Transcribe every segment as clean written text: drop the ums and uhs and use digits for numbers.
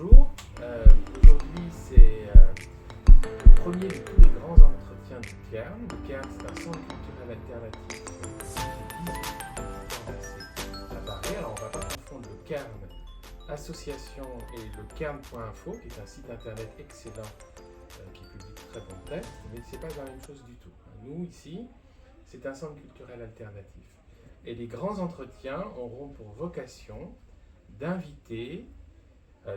Bonjour, aujourd'hui c'est le premier de tous les grands entretiens du Cairn. Le Cairn, c'est un centre culturel alternatif à Paris. Alors on ne va pas confondre le Cairn association et le cairn.info, qui est un site internet excellent qui publie de très bons textes, mais ce n'est pas la même chose du tout. Nous ici, c'est un centre culturel alternatif. Et les grands entretiens auront pour vocation d'inviter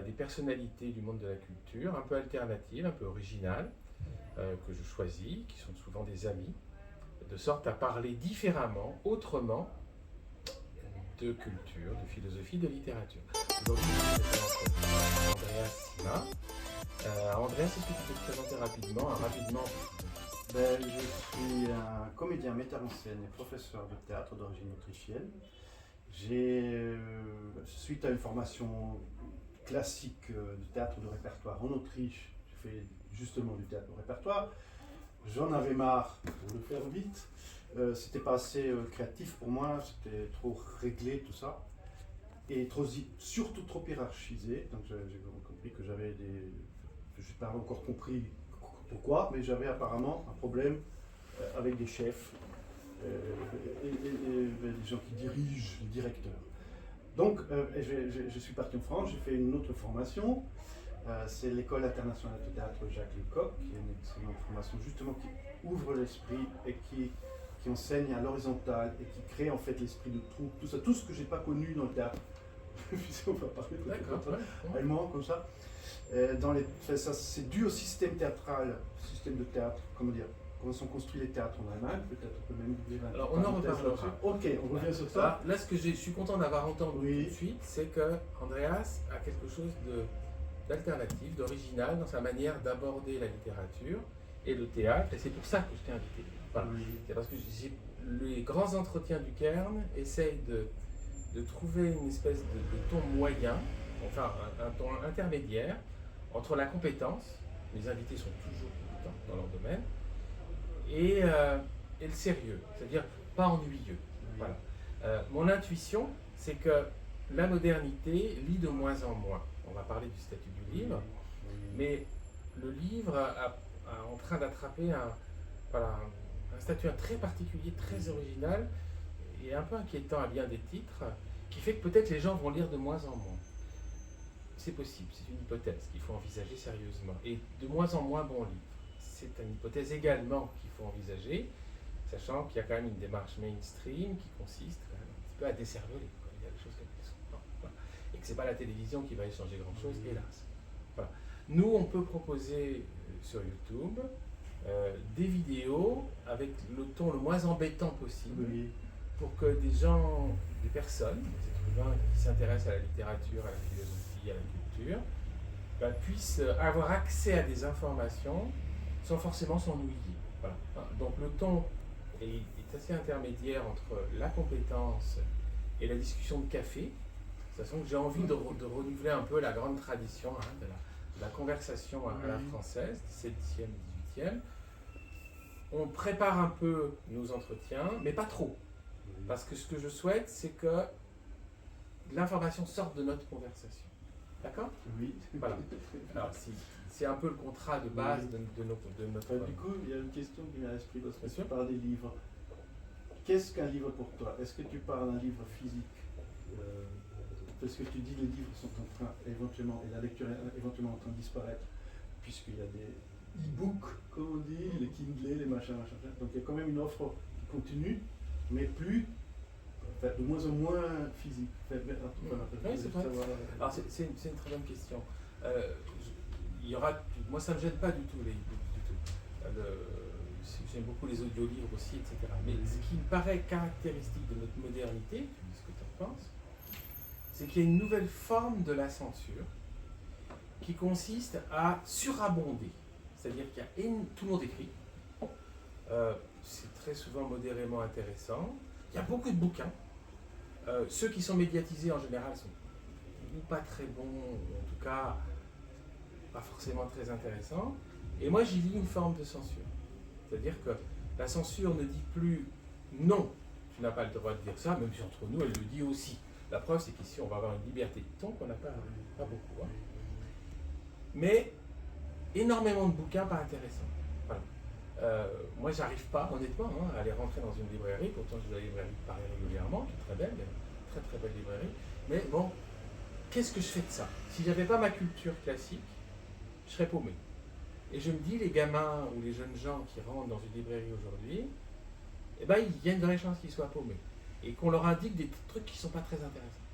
des personnalités du monde de la culture, un peu alternatives, un peu originales, que je choisis, qui sont souvent des amis, de sorte à parler différemment, autrement, de culture, de philosophie, de littérature. Aujourd'hui, je suis Andreas Sima. Andreas, est-ce que tu peux te présenter rapidement, Je suis un comédien, metteur en scène et professeur de théâtre d'origine autrichienne. Suite à une formation classique de théâtre de répertoire en Autriche, j'ai fait justement du théâtre de répertoire. J'en avais marre, pour le faire vite. C'était pas assez créatif pour moi, c'était trop réglé tout ça. Et surtout trop hiérarchisé. Donc j'ai compris que j'avais des... Je n'ai pas encore compris pourquoi, mais j'avais apparemment un problème avec des chefs et des gens qui dirigent, les directeurs. Donc, je suis parti en France, j'ai fait une autre formation. C'est l'École internationale de théâtre Jacques Lecoq, qui est une excellente formation justement qui ouvre l'esprit et qui enseigne à l'horizontale et qui crée en fait l'esprit de troupe, tout ce que j'ai pas connu dans le théâtre. On va parler de allemand comme ça. C'est dû au système théâtral, système de théâtre, comment sont construits les théâtres en Allemagne, peut-être on peut même dire. Alors on en reparlera. Ok, on revient sur ça. Là, ce que je suis content d'avoir entendu tout de suite, c'est que Andreas a quelque chose d'alternatif, d'original dans sa manière d'aborder la littérature et le théâtre, et c'est pour ça que je t'ai invité. Voilà. Oui. C'est parce que les grands entretiens du Cairn essayent de trouver une espèce de ton moyen, enfin un ton intermédiaire entre la compétence, les invités sont toujours compétents dans leur domaine, et le sérieux, c'est-à-dire pas ennuyeux. Oui. Voilà. Mon intuition, c'est que la modernité lit de moins en moins. On va parler du statut du livre, mais le livre est en train d'attraper un statut très particulier, très original, et un peu inquiétant à bien des titres, qui fait que peut-être les gens vont lire de moins en moins. C'est possible, c'est une hypothèse qu'il faut envisager sérieusement. Et de moins en moins bons livres. C'est une hypothèse également qu'il faut envisager, sachant qu'il y a quand même une démarche mainstream qui consiste quand même un petit peu à décerveler. Il y a des choses comme ça. Voilà. Et que ce n'est pas la télévision qui va y changer grand-chose, hélas. Voilà. Nous, on peut proposer sur YouTube des vidéos avec le ton le moins embêtant possible, pour que des personnes, des êtres humains qui s'intéressent à la littérature, à la philosophie, à la culture, puissent avoir accès à des informations sans forcément s'ennuyer. Voilà. Donc le ton est assez intermédiaire entre la compétence et la discussion de café. De toute façon, j'ai envie de renouveler un peu la grande tradition de la conversation à la française, 17e, 18e. On prépare un peu nos entretiens, mais pas trop. Parce que ce que je souhaite, c'est que l'information sorte de notre conversation. D'accord ? Oui. Voilà. Alors, c'est un peu le contrat de base de notre... Du coup, il y a une question qui m'est à l'esprit parce que tu parles des livres. Qu'est-ce qu'un livre pour toi ? Est-ce que tu parles d'un livre physique parce que tu dis que les livres sont en train, éventuellement, et la lecture est éventuellement en train de disparaître, puisqu'il y a des e-books, comme on dit, les Kindle, les machins. Donc il y a quand même une offre qui continue, mais plus, de moins en moins physique. Oui, c'est vrai. Alors c'est une très bonne question. Moi, ça ne me gêne pas du tout les e-books, du tout. J'aime beaucoup les audiolivres aussi, etc. Mais ce qui me paraît caractéristique de notre modernité, tu dis ce que tu en penses, c'est qu'il y a une nouvelle forme de la censure qui consiste à surabonder. C'est-à-dire qu'il y a tout le monde écrit, c'est très souvent modérément intéressant, il y a beaucoup de bouquins, ceux qui sont médiatisés en général sont ou pas très bons, ou en tout cas pas forcément très intéressants, et moi j'y lis une forme de censure. C'est-à-dire que la censure ne dit plus non, tu n'as pas le droit de dire ça, même si entre nous elle le dit aussi. La preuve, c'est qu'ici, on va avoir une liberté de ton qu'on n'a pas beaucoup. Hein. mais énormément de bouquins pas intéressants. Voilà. Moi, j'arrive pas, honnêtement, à aller rentrer dans une librairie. Pourtant, je vais à la librairie de Paris régulièrement, qui est très belle, très très belle librairie. Mais bon, qu'est-ce que je fais de ça? Si j'avais pas ma culture classique, je serais paumé. Et je me dis, les gamins ou les jeunes gens qui rentrent dans une librairie aujourd'hui, eh ben, il y a une vraie chance qu'ils soient paumés. Et qu'on leur indique des trucs qui ne sont pas très intéressants.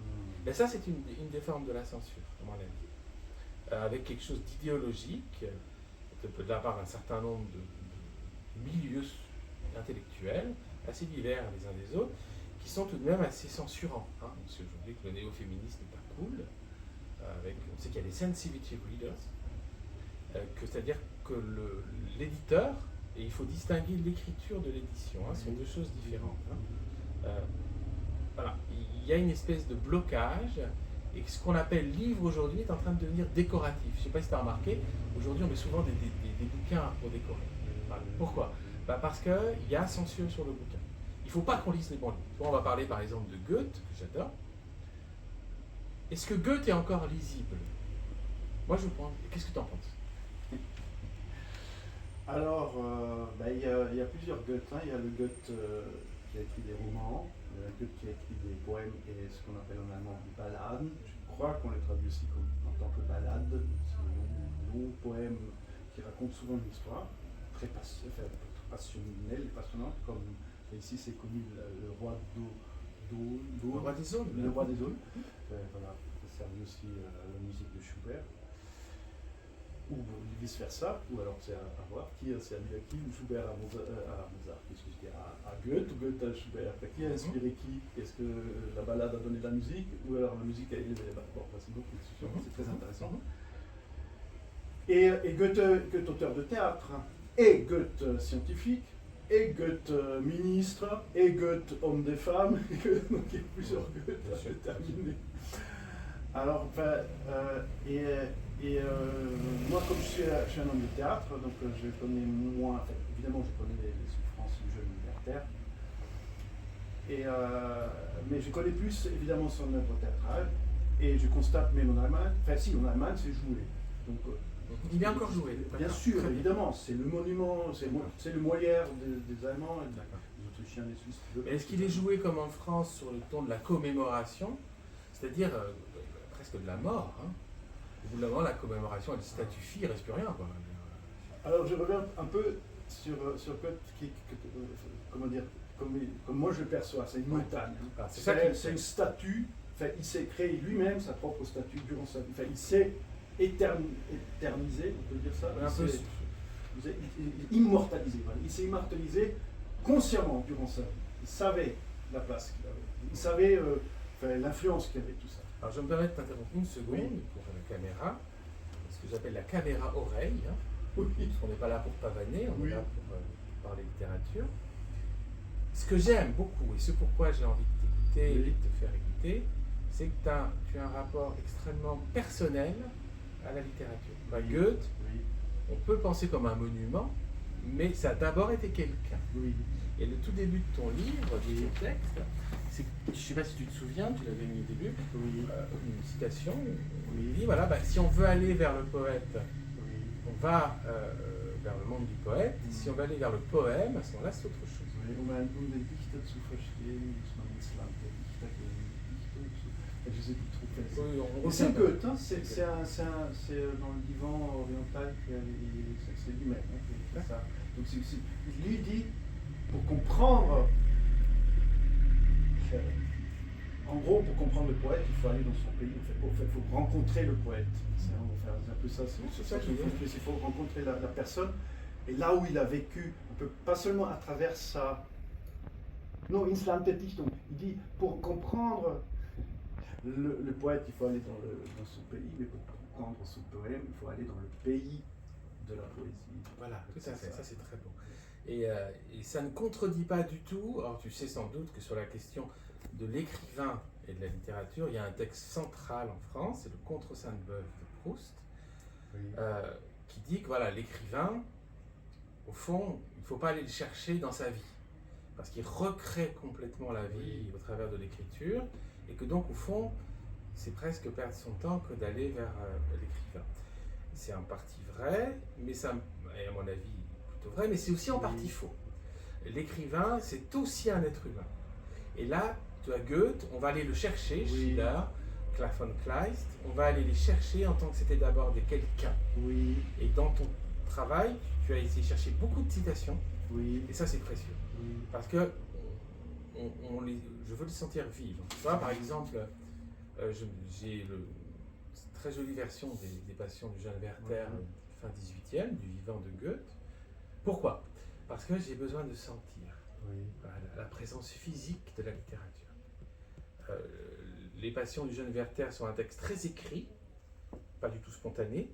Ben ça, c'est une des formes de la censure, à mon avis. Avec quelque chose d'idéologique, de la part d'un certain nombre de milieux intellectuels, assez divers les uns des autres, qui sont tout de même assez censurants. Hein. On sait aujourd'hui que le néo-féminisme n'est pas cool. On sait qu'il y a les sensitivity readers, c'est-à-dire que l'éditeur, et il faut distinguer l'écriture de l'édition, hein, ce sont deux choses différentes. Hein. Voilà, il y a une espèce de blocage, et ce qu'on appelle livre aujourd'hui est en train de devenir décoratif. Je ne sais pas si tu as remarqué, aujourd'hui on met souvent des bouquins pour décorer. Voilà. Pourquoi? Parce qu'il y a censure sur le bouquin. Il ne faut pas qu'on lise les bons livres. On va parler par exemple de Goethe, que j'adore. Est-ce que Goethe est encore lisible? Moi je pense. Qu'est-ce que tu en penses? Alors, il y a plusieurs Goethe. Hein. Il y a le Goethe qui a écrit des romans, il y a le Goethe qui a écrit des poèmes et ce qu'on appelle en allemand des ballades. Je crois qu'on les traduit aussi en tant que ballades. C'est un long poème qui raconte souvent une histoire très passionnelle et passionnante, comme ici c'est connu le roi Le roi des Aunes. Le roi des Aunes. Voilà, ça servi aussi à la musique de Schubert. Ou vice versa, ou alors c'est à voir qui a servi à qui, ou Schubert à Mozart, qu'est-ce que je dis, à Goethe, ou Goethe à Schubert. Qui a inspiré qui? Est-ce que la ballade a donné de la musique, ou alors la musique a élevé les balles? Bon, c'est une autre discussion, c'est très intéressant. Et Goethe auteur de théâtre, et Goethe scientifique, et Goethe ministre, et Goethe homme des femmes, donc il y a plusieurs Goethe à déterminer. Alors, moi, comme je suis un homme de théâtre, donc je connais moins, évidemment, je connais les souffrances du jeune libertaire, mais je connais plus, évidemment, son œuvre théâtrale, et je constate même en Allemagne, en Allemagne, c'est joué. Donc, il est encore joué. Bien sûr, évidemment, c'est le monument, c'est le Molière des Allemands et des Autrichiens, des Suisses. Est-ce qu'il est joué comme en France sur le ton de la commémoration, c'est-à-dire presque de la mort, hein? Au bout d'un moment, la commémoration, elle statufie, il ne reste plus rien, quoi. Alors, je reviens un peu sur Goethe, comment dire, comme moi je le perçois, c'est une montagne. Hein. Ah, c'est une statue, il s'est créé lui-même sa propre statue durant sa vie. Il s'est éternisé, on peut dire ça. Il s'est immortalisé. Voilà. Il s'est immortalisé consciemment durant sa vie. Il savait la place qu'il avait. Il savait l'influence qu'il avait, tout ça. Alors je me permets de t'interrompre une seconde pour la caméra, ce que j'appelle la caméra oreille. Hein. Oui. Parce qu'on n'est pas là pour pavaner, on est là pour parler littérature. Ce que j'aime beaucoup, et ce pourquoi j'ai envie de t'écouter et de te faire écouter, c'est que tu as un rapport extrêmement personnel à la littérature. Goethe, on peut penser comme un monument, mais ça a d'abord été quelqu'un. Oui. Et le tout début de ton livre, de ton texte, je ne sais pas si tu te souviens, tu l'avais mis au début, une citation, il dit, voilà, si on veut aller vers le poète, on va vers le monde du poète, si on veut aller vers le poème, à ce moment-là, c'est autre chose. C'est Goethe, hein, c'est dans le divan oriental, c'est lui-même qui fait ça. Donc lui dit, pour comprendre, en gros, pour comprendre le poète, il faut aller dans son pays, il faut rencontrer le poète. C'est un peu ça, c'est ça qu'il faut. Il faut rencontrer la personne, et là où il a vécu, on peut pas seulement à travers sa... Non, Inslant Dichtung, il dit, pour comprendre le poète, il faut aller dans son pays, mais pour comprendre son poème, il faut aller dans le pays de la poésie. Voilà, tout à fait, ça c'est très beau. Et ça ne contredit pas du tout, alors tu sais sans doute que sur la question de l'écrivain et de la littérature, il y a un texte central en France, c'est le Contre Sainte-Beuve de Proust, qui dit que voilà, l'écrivain, au fond, il ne faut pas aller le chercher dans sa vie, parce qu'il recrée complètement la vie au travers de l'écriture, et que donc au fond, c'est presque perdre son temps que d'aller vers l'écrivain. c'est en partie vrai, mais ça, et à mon avis plutôt vrai, mais c'est aussi en partie faux. L'écrivain, c'est aussi un être humain. Et là, tu as Goethe, on va aller le chercher, Schiller, von Kleist, on va aller les chercher en tant que c'était d'abord des quelqu'un. Oui. Et dans ton travail, tu as essayé de chercher beaucoup de citations, Oui. et ça c'est précieux. Oui. Parce que je veux les sentir vivre. Tu vois, par exemple, j'ai une très jolie version des Passions du jeune Werther, fin 18e, du vivant de Goethe. Pourquoi? Parce que j'ai besoin de sentir la présence physique de la littérature. Les Passions du jeune Werther sont un texte très écrit, pas du tout spontané,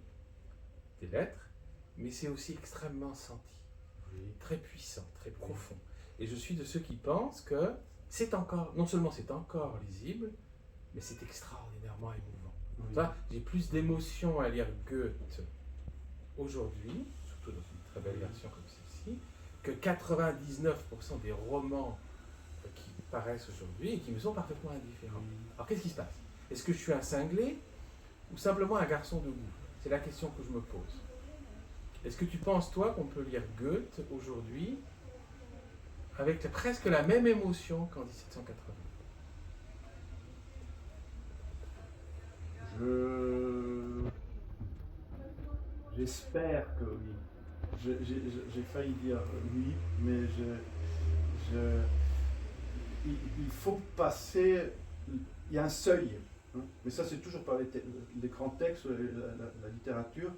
des lettres, mais c'est aussi extrêmement senti, très puissant, très profond. Et je suis de ceux qui pensent que c'est encore, non seulement c'est encore lisible, mais c'est extraordinairement émouvant. J'ai plus d'émotion à lire Goethe aujourd'hui, surtout dans une très belle version comme celle-ci, que 99% des romans qui paraissent aujourd'hui et qui me sont parfaitement indifférents. Alors qu'est-ce qui se passe? Est-ce que je suis un cinglé ou simplement un garçon de goût? C'est la question que je me pose. Est-ce que tu penses, toi, qu'on peut lire Goethe aujourd'hui avec presque la même émotion qu'en 1780? J'espère que oui. J'ai failli dire oui, mais il faut passer. Il y a un seuil. Hein, mais ça, c'est toujours par les grands textes, la littérature.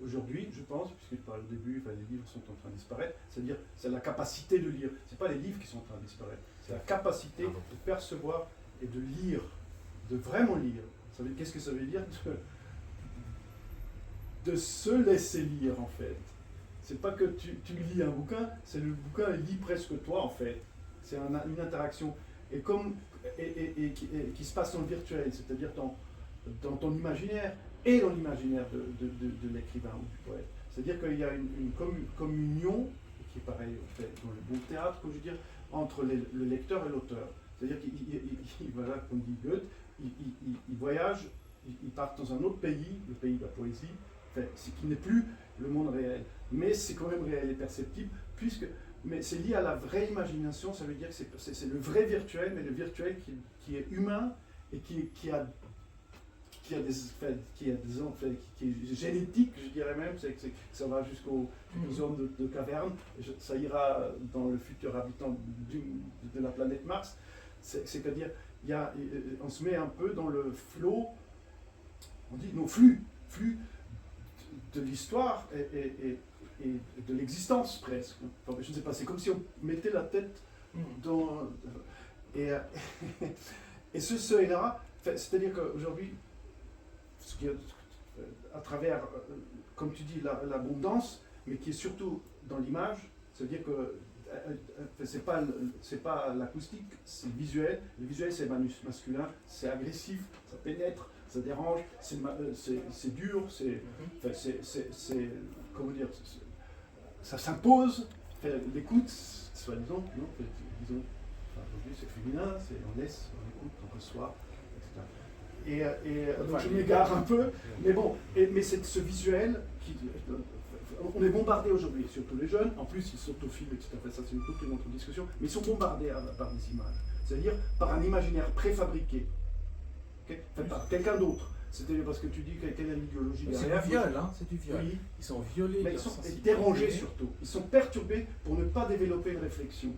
Aujourd'hui, je pense, puisque tu parles au début, les livres sont en train de disparaître, c'est-à-dire c'est la capacité de lire. Ce n'est pas les livres qui sont en train de disparaître, c'est la capacité de percevoir et de lire, de vraiment lire. Qu'est-ce que ça veut dire de se laisser lire, en fait. C'est pas que tu lis un bouquin, c'est le bouquin lit presque toi, en fait. C'est une interaction. Et qui se passe dans le virtuel, c'est-à-dire dans ton imaginaire et dans l'imaginaire de l'écrivain ou du poète. C'est-à-dire qu'il y a une communion, qui est pareil en fait, dans le bon théâtre, que je veux dire, entre le lecteur et l'auteur. C'est-à-dire qu'il voilà, comme dit Goethe, il voyage, il part dans un autre pays, le pays de la poésie, ce qui n'est plus le monde réel, mais c'est quand même réel et perceptible, mais c'est lié à la vraie imagination. Ça veut dire que c'est le vrai virtuel, mais le virtuel qui est humain et qui est génétique, je dirais même, ça va jusqu'aux zones de cavernes, ça ira dans le futur habitant de la planète Mars. C'est-à-dire, on se met un peu dans le flot, on dit nos flux de l'histoire et de l'existence presque. Enfin, je ne sais pas, c'est comme si on mettait la tête dans... Et ce seuil-là, c'est-à-dire qu'aujourd'hui, à travers, comme tu dis, l'abondance, mais qui est surtout dans l'image, c'est-à-dire que c'est pas l'acoustique, c'est le visuel. Le visuel, c'est masculin, c'est agressif, ça pénètre, ça dérange, c'est dur, comment dire, ça s'impose. L'écoute, soi-disant, disons, aujourd'hui c'est féminin, on laisse, on écoute, on reçoit, etc. Donc je m'égare un peu, mais bon, mais c'est ce visuel on est bombardé aujourd'hui, surtout les jeunes, en plus ils s'autofilment, etc. Ça c'est toute une autre discussion, mais ils sont bombardés par des images, c'est-à-dire par un imaginaire préfabriqué, par quelqu'un d'autre. C'est-à-dire parce que tu dis quelle est l'idéologie derrière. C'est du viol, hein, c'est du viol. Oui. Ils sont violés. Mais ils sont dérangés surtout. Ils sont perturbés pour ne pas développer une réflexion.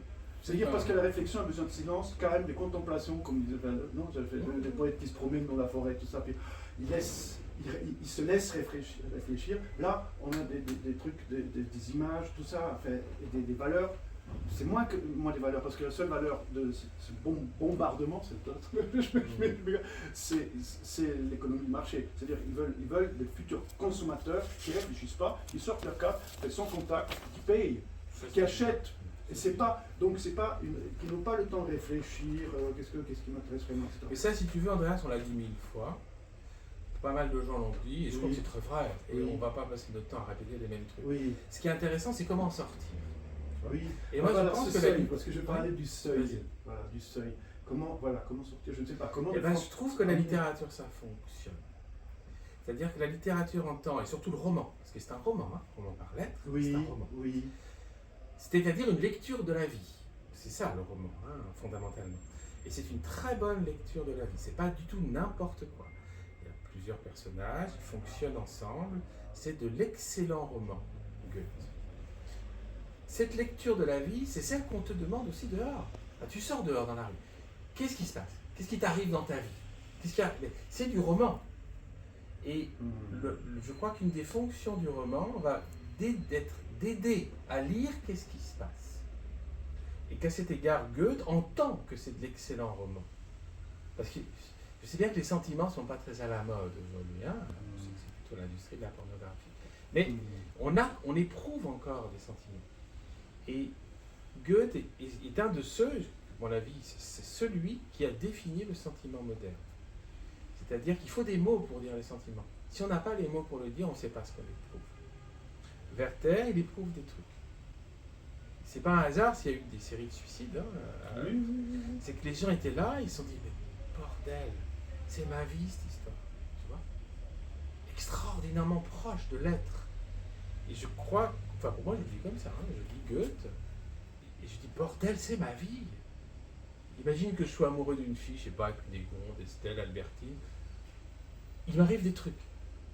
C'est-à-dire parce que la réflexion a besoin de silence, calme, de contemplation, comme disait des poètes qui se promènent dans la forêt, tout ça. Puis ils se laissent réfléchir. Là, on a des trucs, des images, tout ça, et des valeurs. C'est moins des valeurs, parce que la seule valeur de ce bombardement, c'est l'économie de marché. C'est-à-dire qu'ils veulent des futurs consommateurs qui ne réfléchissent pas, qui sortent leur carte, sans contact, qui payent, qui achètent. Et qui n'ont pas le temps de réfléchir, qu'est-ce qui m'intéresse vraiment, etc. Mais ça, si tu veux, Andreas, on l'a dit 1000 fois. Pas mal de gens l'ont dit, et je crois que c'est très vrai. Et on ne va pas passer notre temps à répéter les mêmes trucs. Oui. Ce qui est intéressant, c'est comment sortir. Oui. Et moi, je pense que parce que je parlais du seuil. Voilà, du seuil. Comment sortir? Je ne sais pas comment. Je trouve que la littérature, ça fonctionne. C'est-à-dire que la littérature entend, et surtout le roman, parce que c'est un roman, roman par lettres, c'est un roman. Oui. C'est-à-dire une lecture de la vie. C'est ça le roman, fondamentalement. Et c'est une très bonne lecture de la vie. C'est pas du tout n'importe quoi. Il y a plusieurs personnages, ils fonctionnent ensemble. C'est de l'excellent roman, Goethe. Cette lecture de la vie, c'est celle qu'on te demande aussi dehors. Tu sors dehors dans la rue. Qu'est-ce qui se passe? Qu'est-ce qui t'arrive dans ta vie? C'est du roman. Et je crois qu'une des fonctions du roman va d'aider à lire qu'est-ce qui se passe. Et qu'à cet égard, Goethe entend que c'est de l'excellent roman. Parce que je sais bien que les sentiments ne sont pas très à la mode aujourd'hui. C'est plutôt l'industrie de la pornographie. Mais on éprouve encore des sentiments. Et Goethe est un de ceux, à mon avis, c'est celui qui a défini le sentiment moderne. C'est-à-dire qu'il faut des mots pour dire les sentiments. Si on n'a pas les mots pour le dire, on ne sait pas ce qu'on éprouve. Werther, il éprouve des trucs. C'est pas un hasard s'il y a eu des séries de suicides. C'est que les gens étaient là, ils se sont dit, mais bordel, c'est ma vie cette histoire. Tu vois, extraordinairement proche de l'être. Et je crois, enfin pour moi je le vis comme ça, je lis Goethe, et je dis, bordel, c'est ma vie. Imagine que je sois amoureux d'une fille, je sais pas, Cunégonde, Estelle, Albertine. Il m'arrive des trucs.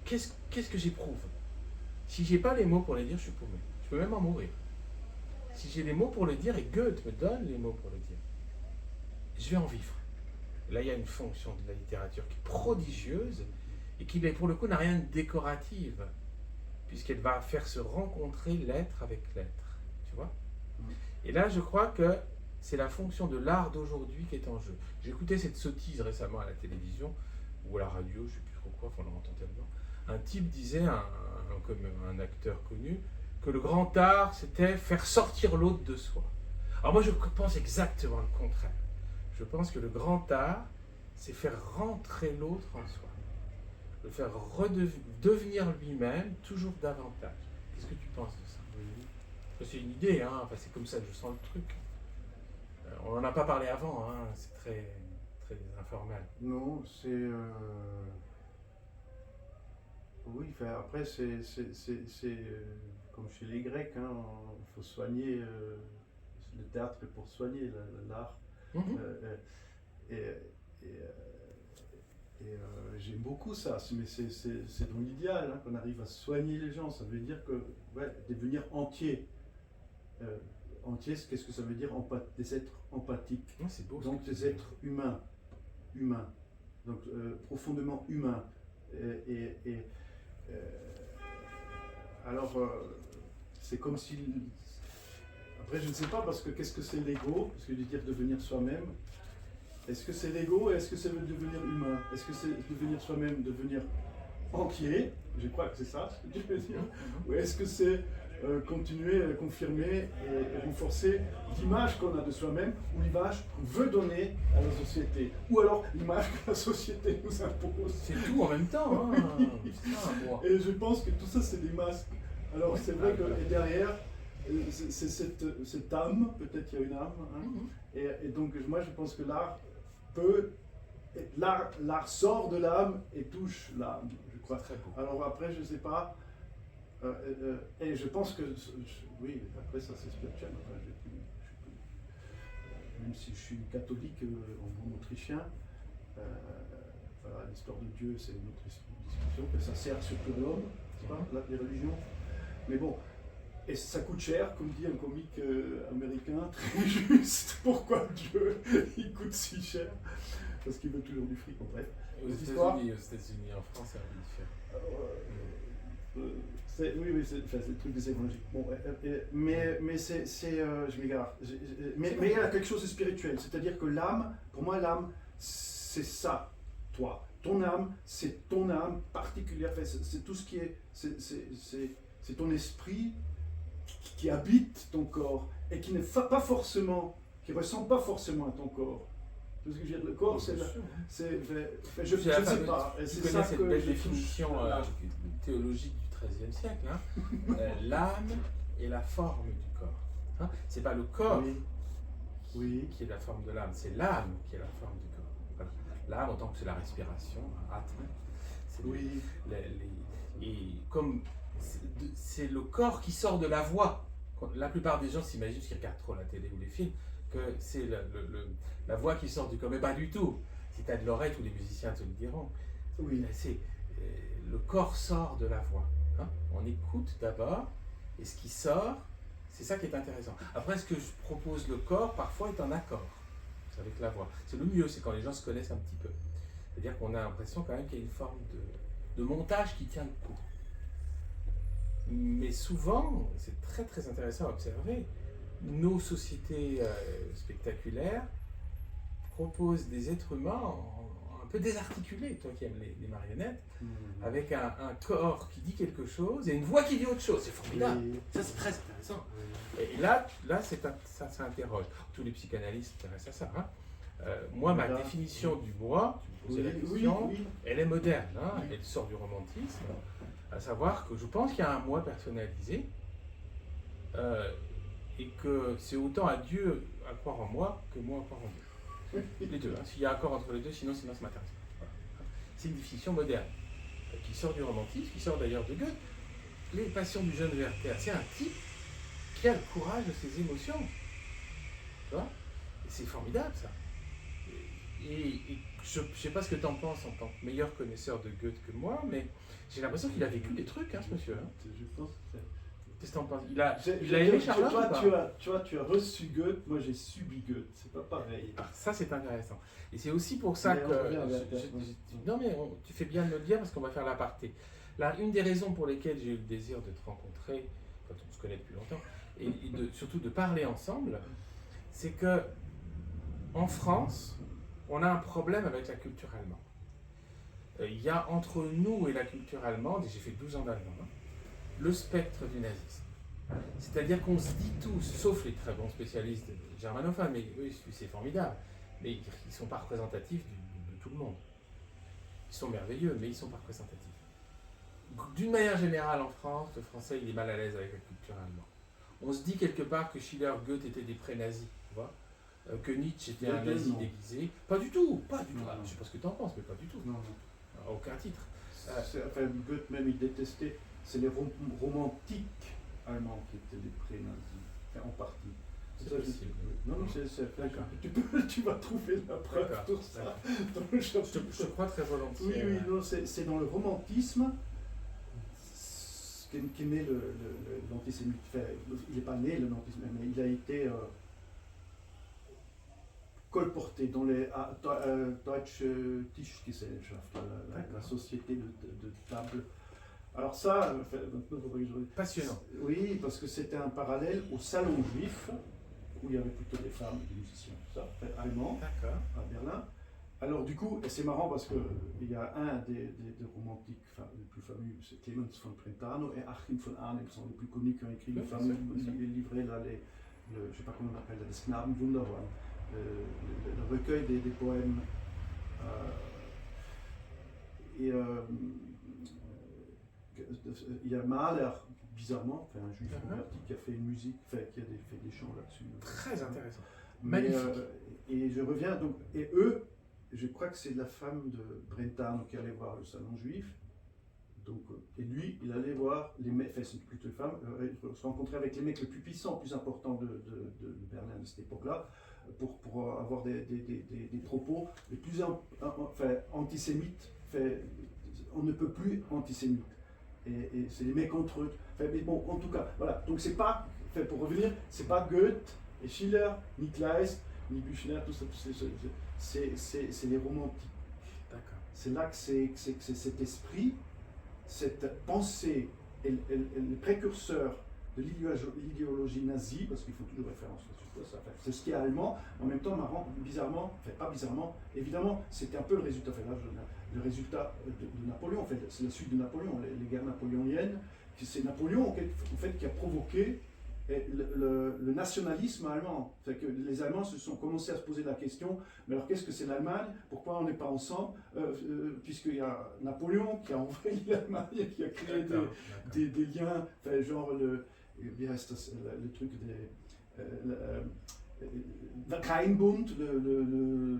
Qu'est-ce que j'éprouve? Si j'ai pas les mots pour les dire, je suis paumé. Je peux même en mourir. Si j'ai les mots pour le dire, et Goethe me donne les mots pour le dire, je vais en vivre. Là, il y a une fonction de la littérature qui est prodigieuse, et qui, pour le coup, n'a rien de décorative, puisqu'elle va faire se rencontrer l'être avec l'être. Tu vois? Et là, je crois que c'est la fonction de l'art d'aujourd'hui qui est en jeu. J'ai écouté cette sottise récemment à la télévision, ou à la radio, je ne sais plus trop quoi, on l'entend tellement. Un type disait, comme un acteur connu, que le grand art, c'était faire sortir l'autre de soi. Alors moi, je pense exactement le contraire. Je pense que le grand art, c'est faire rentrer l'autre en soi. Le faire devenir lui-même toujours davantage. Qu'est-ce que tu penses de ça? C'est une idée, enfin, c'est comme ça que je sens le truc. On n'en a pas parlé avant, c'est très, très informel. Non, c'est... Oui, enfin, après, c'est comme chez les Grecs, il faut soigner, le théâtre est pour soigner l'art. J'aime beaucoup ça, mais c'est dans l'idéal qu'on arrive à soigner les gens. Ça veut dire que devenir entier. Entier, qu'est-ce que ça veut dire? Des êtres empathiques. C'est beau, donc des êtres humains. Donc profondément humains. Alors, c'est comme si... Après, je ne sais pas, parce que qu'est-ce que c'est l'ego? Parce que de dire devenir soi-même, est-ce que c'est l'ego et est-ce que c'est devenir humain? Est-ce que c'est devenir soi-même, devenir entier? Je crois que c'est ça ce que tu veux dire. Ou est-ce que c'est continuer à confirmer et renforcer l'image qu'on a de soi-même, ou l'image qu'on veut donner à la société, ou alors l'image que la société nous impose? C'est tout en même temps. Et je pense que tout ça, c'est des masques. Alors c'est vrai que et derrière, c'est cette âme, peut-être qu'il y a une âme, et donc moi je pense que l'art l'art sort de l'âme et touche l'âme, je crois. Très beau. Alors après, je ne sais pas, et je pense que, oui, après ça c'est spirituel, même si je suis catholique en autrichien, voilà, l'histoire de Dieu c'est une autre discussion, que ça sert surtout l'homme, c'est pas, les religions, mais bon. Et ça coûte cher, comme dit un comique américain, très juste. Pourquoi Dieu il coûte si cher? Parce qu'il veut toujours du fric, en bref. Aux États-Unis, en France, c'est un peu différent. Oui, c'est le truc des évangéliques. Bon, mais je m'égare. Mais il y a quelque chose de spirituel, c'est-à-dire que l'âme, pour moi, l'âme, c'est ça, toi. Ton âme, c'est ton âme particulière. C'est tout ce qui est, c'est ton esprit qui habite ton corps et qui ne pas forcément, qui ressemble pas forcément à ton corps. Tu vois ce que je veux dire? Le corps, je ne sais pas. Tu connais cette belle définition théologique du XIIIe siècle. L'âme est la forme du corps. C'est pas le corps qui est la forme de l'âme, c'est l'âme qui est la forme du corps. Voilà. L'âme, autant que c'est la respiration, atme, Oui. Et comme c'est le corps qui sort de la voix. La plupart des gens s'imaginent, parce qu'ils regardent trop la télé ou les films, que c'est la voix qui sort du corps. Mais pas du tout. Si tu as de l'oreille, tous les musiciens te le diront. Oui. Le corps sort de la voix. Hein. On écoute d'abord, et ce qui sort, c'est ça qui est intéressant. Après, ce que je propose, le corps, parfois, est en accord avec la voix. C'est le mieux, c'est quand les gens se connaissent un petit peu. C'est-à-dire qu'on a l'impression quand même qu'il y a une forme de montage qui tient le coup. Mais souvent, c'est très très intéressant à observer, nos sociétés spectaculaires proposent des êtres humains un peu désarticulés, toi qui aimes les marionnettes, avec un corps qui dit quelque chose et une voix qui dit autre chose. C'est formidable. Oui. Ça, c'est très intéressant. Et là ça s'interroge. Tous les psychanalystes s'intéressent à ça. Hein. Moi, ma définition du moi, tu me posais la question, elle est moderne. Hein. Elle sort du romantisme. À savoir que je pense qu'il y a un moi personnalisé et que c'est autant à Dieu à croire en moi que moi à croire en Dieu. Les deux, hein. S'il y a un accord entre les deux, sinon ça m'intéresse pas. Voilà. C'est une définition moderne qui sort du romantisme, qui sort d'ailleurs de Goethe. Les passions du jeune Werther, c'est un type qui a le courage de ses émotions. Tu vois ? Et c'est formidable ça. Et je ne sais pas ce que tu en penses en tant que meilleur connaisseur de Goethe que moi, mais j'ai l'impression qu'il a vécu des trucs, hein, ce monsieur. Hein. Je pense que qu'est-ce que tu en penses? Il a aimé Charlotte ou pas? tu as reçu Goethe, moi j'ai subi Goethe, c'est pas pareil. Ah, ça c'est intéressant. Et c'est aussi pour ça que... non mais tu fais bien de me le dire parce qu'on va faire l'aparté. Là, une des raisons pour lesquelles j'ai eu le désir de te rencontrer, quand on se connaît depuis longtemps, et surtout de parler ensemble, c'est que en France, on a un problème avec la culture allemande. Il y a entre nous et la culture allemande, et j'ai fait 12 ans d'allemand, hein, le spectre du nazisme. C'est-à-dire qu'on se dit tous, sauf les très bons spécialistes germanophones, mais eux, c'est formidable, mais ils ne sont pas représentatifs de tout le monde. Ils sont merveilleux, mais ils ne sont pas représentatifs. D'une manière générale, en France, le français, il est mal à l'aise avec la culture allemande. On se dit quelque part que Schiller, Goethe étaient des pré-nazis, tu vois, que Nietzsche était un nazi déguisé. Pas du tout, pas du tout. Alors, je ne sais pas ce que tu en penses, mais pas du tout. Non. À aucun titre. Enfin, Goethe même, il détestait, c'est les romantiques allemands qui étaient des pré-nazis, enfin, en partie. C'est ça, possible. Non, tu vas trouver la preuve pour ça. Je crois très volontiers. Oui, non, c'est dans le romantisme qu'est né l'antisémitisme. Enfin, il n'est pas né l'antisémitisme, mais il a été colporté dans les Deutsche Tischgesellschaft, la société de table. Alors ça, passionnant. Oui, parce que c'était un parallèle au salon juif, où il y avait plutôt des femmes, des musiciens, tout ça, allemands, à Berlin. Alors du coup, et c'est marrant parce qu'il y a un des romantiques les plus fameux, c'est Clemens von Brentano et Achim von Arnim, qui sont les plus connus, qui ont écrit les fameux livrets, là, je ne sais pas comment on appelle, das Knaben Wunderhorn, le recueil des poèmes. Il y a Mahler, bizarrement, un juif converti qui a fait une musique, qui a fait des chants là-dessus. Très intéressant. Magnifique. Et je reviens, donc, et eux, je crois que c'est la femme de Brentano qui allait voir le salon juif. Donc, et lui, il allait voir les mecs, enfin c'est plutôt une femme, il se rencontrait avec les mecs les plus puissants, plus importants de Berlin de cette époque-là, pour avoir des propos les plus antisémites. On ne peut plus antisémite. Et c'est les mecs entre eux. Mais bon, en tout cas, voilà. Donc c'est pas, pour revenir, c'est pas Goethe et Schiller, ni Kleist, ni Büchner, tout ça, c'est les romantiques. D'accord. C'est là que c'est cet esprit, cette pensée, et le précurseur de l'idéologie nazie, parce qu'il faut toujours référence à ça. C'est ce qui est allemand, en même temps marrant, bizarrement, pas bizarrement, évidemment, c'était un peu le résultat, le résultat de Napoléon, en fait, c'est la suite de Napoléon, les guerres napoléoniennes, c'est Napoléon en fait, qui a provoqué le nationalisme allemand. C'est que les Allemands se sont commencés à se poser la question, mais alors qu'est-ce que c'est l'Allemagne? Pourquoi on n'est pas ensemble? Puisqu'il y a Napoléon qui a envahi l'Allemagne, qui a créé des liens, genre le truc des Rheinbund, le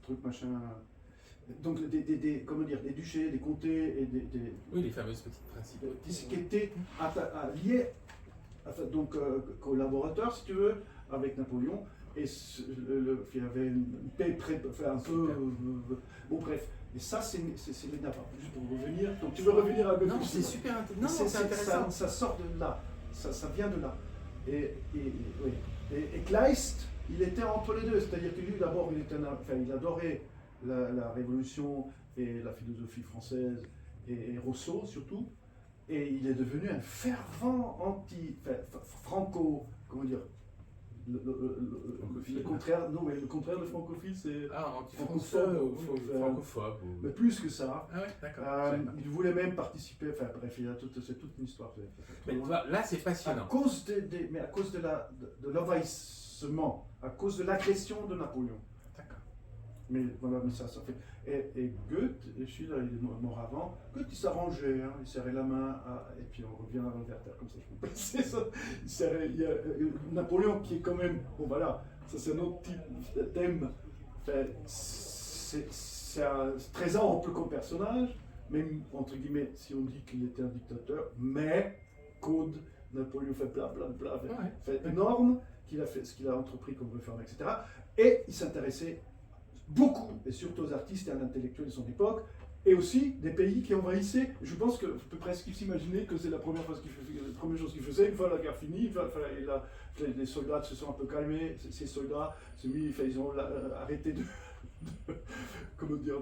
truc machin. donc comment dire, des duchés, des comtés et Oui, les fameuses petites principautés. qui étaient liés, donc collaborateurs, si tu veux, avec Napoléon. Et il y avait une paix un peu. Bon, bref. Et ça, c'est les Navarres. Juste pour revenir. Donc, tu veux revenir à Non, c'est super intéressant. Non, c'est intéressant. Ça sort de là. Ça vient de là. Et Kleist, il était entre les deux. C'est-à-dire que lui, d'abord, il adorait la Révolution et la philosophie française et Rousseau, surtout. Et il est devenu un fervent franco. Comment dire? Le contraire, non, mais le contraire de francophile, c'est anti-francophone ou francophobe. Mais plus que ça. Ah ouais, d'accord. Il voulait même participer. Enfin bref, c'est toute une histoire. Mais là, c'est passionnant. À cause mais à cause de l'envahissement, à cause de l'agression de Napoléon. D'accord. Mais voilà, mais ça fait. Et Goethe, je suis là, il est mort avant. Goethe, il s'arrangeait, hein, il serrait la main, et puis on revient à Werther, comme ça je peux passer ça. Il y a Napoléon qui est quand même, bon voilà, ça c'est un autre type de thème. Enfin, c'est très ample comme personnage, même entre guillemets, si on dit qu'il était un dictateur, mais code, Napoléon fait bla bla bla, fait énorme, qu'il a fait, ce qu'il a entrepris comme réforme, etc. Et il s'intéressait beaucoup, et surtout aux artistes et à l'intellectuel de son époque, et aussi des pays qui envahissaient. Je pense qu'on peut presque s'imaginer que c'est la première chose qu'il faisait, une fois la guerre finie, les soldats se sont un peu calmés, ces soldats ils ont arrêté comment dire,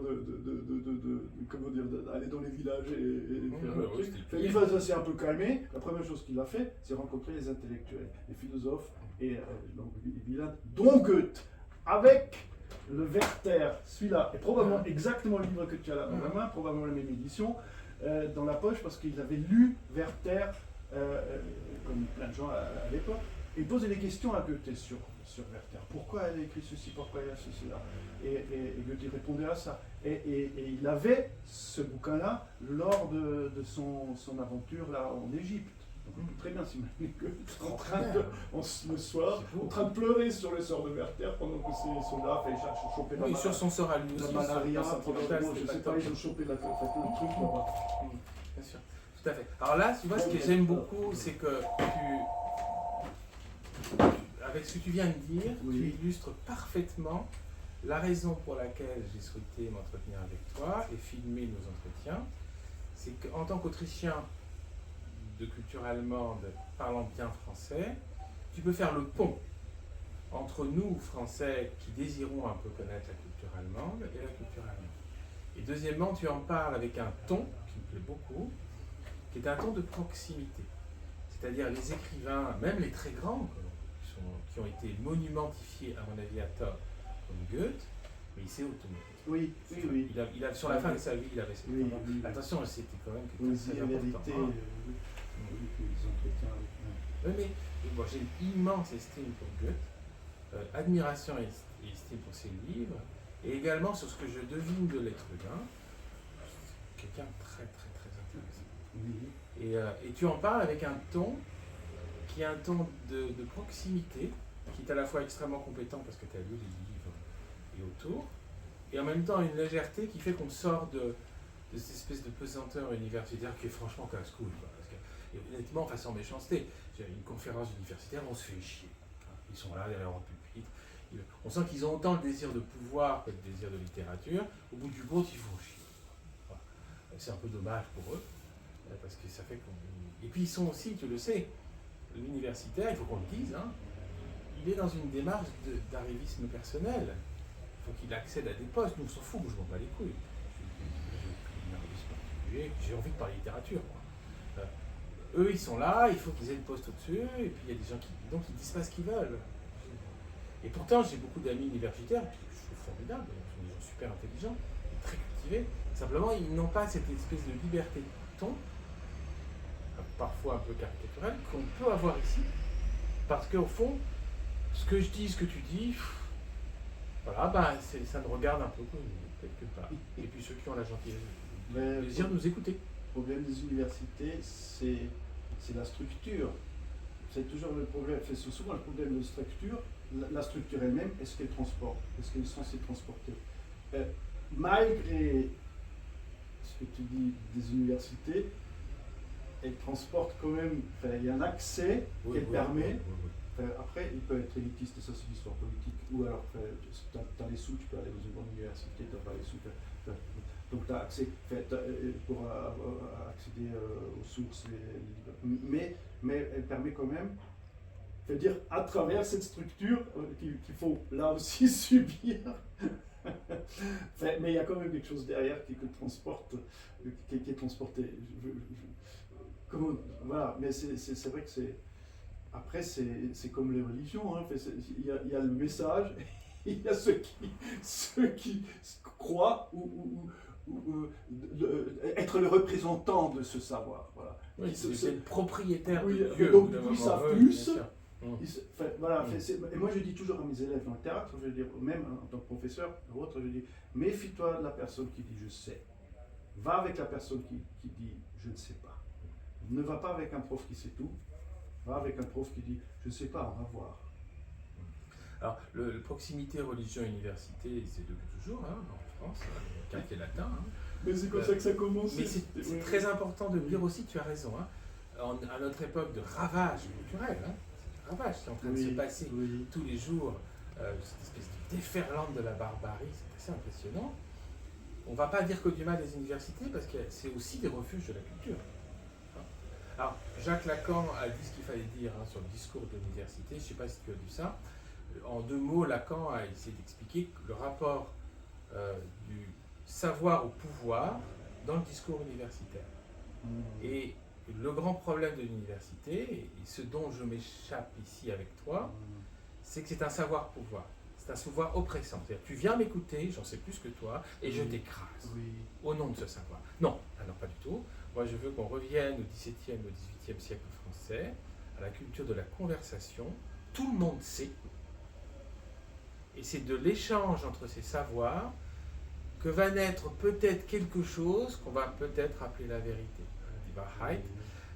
d'aller dans les villages et faire leur truc. Une fois ça s'est un peu calmé, la première chose qu'il a fait, c'est rencontrer les intellectuels, les philosophes, et donc dont Goethe, avec le Werther, celui-là, est probablement exactement le livre que tu as là dans la main, probablement la même édition, dans la poche, parce qu'ils avaient lu Werther, comme plein de gens à l'époque, et ils posaient des questions à Goethe sur Werther. Pourquoi elle a écrit ceci, pourquoi elle a ceci, là. Et Goethe répondait à ça. Et il avait ce bouquin-là lors de son aventure là en Égypte. On peut très bien s'imaginer le soir, en train de pleurer sur le sort de Werther pendant que ces soldats cherchent à choper la sur son sort à lui aussi, la malaria, je sais pas, ils ont chopé le truc là-bas. Bien sûr, tout à fait. Alors là, tu vois, ce que j'aime beaucoup, c'est que avec ce que tu viens de dire, tu illustres parfaitement la raison pour laquelle j'ai souhaité m'entretenir avec toi et filmer nos entretiens. C'est qu'en tant qu'Autrichien de culture allemande parlant bien français, tu peux faire le pont entre nous, Français, qui désirons un peu connaître la culture allemande et la culture allemande. Et deuxièmement, tu en parles avec un ton qui me plaît beaucoup, qui est un ton de proximité. C'est-à-dire les écrivains, même les très grands, qui ont été monumentifiés, à mon avis, à tort, comme Goethe, mais il s'est automatisé. Oui. Il a, sur la fin de sa vie, il avait cette attention, c'était quand même quelque chose de très important. Oui, mais moi j'ai une immense estime pour Goethe, admiration et estime pour ses livres, et également sur ce que je devine de l'être humain, quelqu'un de très très très intéressant. Et tu en parles avec un ton qui est un ton de proximité, qui est à la fois extrêmement compétent parce que tu as lu les livres et autour, et en même temps une légèreté qui fait qu'on sort de cette espèce de pesanteur universitaire qui est franchement casse-couille. Et honnêtement, enfin sans méchanceté, j'ai une conférence universitaire, on se fait chier. Ils sont là derrière leur pupitre. On sent qu'ils ont autant le désir de pouvoir que le désir de littérature. Au bout du compte, ils font chier. Voilà. C'est un peu dommage pour eux, parce que ça fait qu'on... Et puis ils sont aussi, tu le sais, l'universitaire, il faut qu'on le dise, hein, il est dans une démarche d'arrivisme personnel. Il faut qu'il accède à des postes. Nous, on s'en fout, je m'en bats les couilles. J'ai un arrivisme particulier, j'ai envie de parler littérature. Eux, ils sont là, il faut qu'ils aient le poste au-dessus, et puis il y a des gens qui disent pas ce qu'ils veulent. Et pourtant, j'ai beaucoup d'amis universitaires qui je trouve formidables, ils sont des gens super intelligents, et très cultivés. Simplement, ils n'ont pas cette espèce de liberté de ton, parfois un peu caricaturelle, qu'on peut avoir ici, parce qu'au fond, ce que je dis, ce que tu dis, voilà, ça me regarde un peu quelque part. Et puis ceux qui ont la gentillesse, le désir de nous écouter. Le problème des universités, c'est la structure. C'est toujours le problème, c'est souvent le problème de structure. La structure elle-même, est-ce qu'elle transporte? Est-ce qu'elle est censée transporter? malgré ce que tu dis des universités, elles transportent quand même, enfin, il y a un accès qu'elle permet. Enfin, après, il peut être élitiste, et ça c'est l'histoire politique, ou alors tu as les sous, tu peux aller dans une bonne université, tu n'as pas les sous. Donc tu as accès pour accéder aux sources, mais elle permet quand même, c'est-à-dire à travers cette structure qu'il faut là aussi subir. Mais il y a quand même quelque chose derrière qui est transporté. Voilà, mais c'est vrai que c'est. Après, c'est comme les religions, hein. Il y a le message, il y a ceux qui croient ou être le représentant de ce savoir. Voilà. Oui, c'est le propriétaire oui, de Dieu. donc du coup, ils savent plus. Voilà. Et moi, je dis toujours à mes élèves dans le théâtre, je veux dire, même en tant que professeur ou autre, je dis, méfie-toi de la personne qui dit je sais. Va avec la personne qui dit je ne sais pas. Ne va pas avec un prof qui sait tout. Va avec un prof qui dit je ne sais pas, on va voir. Alors, le proximité religion-université, c'est depuis toujours, hein, en France, le quartier latin. Hein. Mais c'est comme ça que ça commence. Mais c'est très important de dire aussi, tu as raison, hein, à notre époque de ravage culturel, hein, c'est un ravage qui est en train de se passer tous les jours, cette espèce de déferlante de la barbarie, c'est assez impressionnant. On ne va pas dire que du mal des universités, parce que c'est aussi des refuges de la culture. Alors, Jacques Lacan a dit ce qu'il fallait dire sur le discours de l'université, je ne sais pas si tu as vu ça. En 2 mots, Lacan a essayé d'expliquer le rapport du savoir au pouvoir dans le discours universitaire. Et le grand problème de l'université, et ce dont je m'échappe ici avec toi, c'est que c'est un savoir-pouvoir. C'est un savoir oppressant. C'est-à-dire, tu viens m'écouter, j'en sais plus que toi, et je t'écrase. Au nom de ce savoir. Non, alors pas du tout. Moi, je veux qu'on revienne au XVIIe, au XVIIIe siècle français, à la culture de la conversation. Tout le monde sait. Et c'est de l'échange entre ces savoirs que va naître peut-être quelque chose qu'on va peut-être appeler la vérité. Die Wahrheit,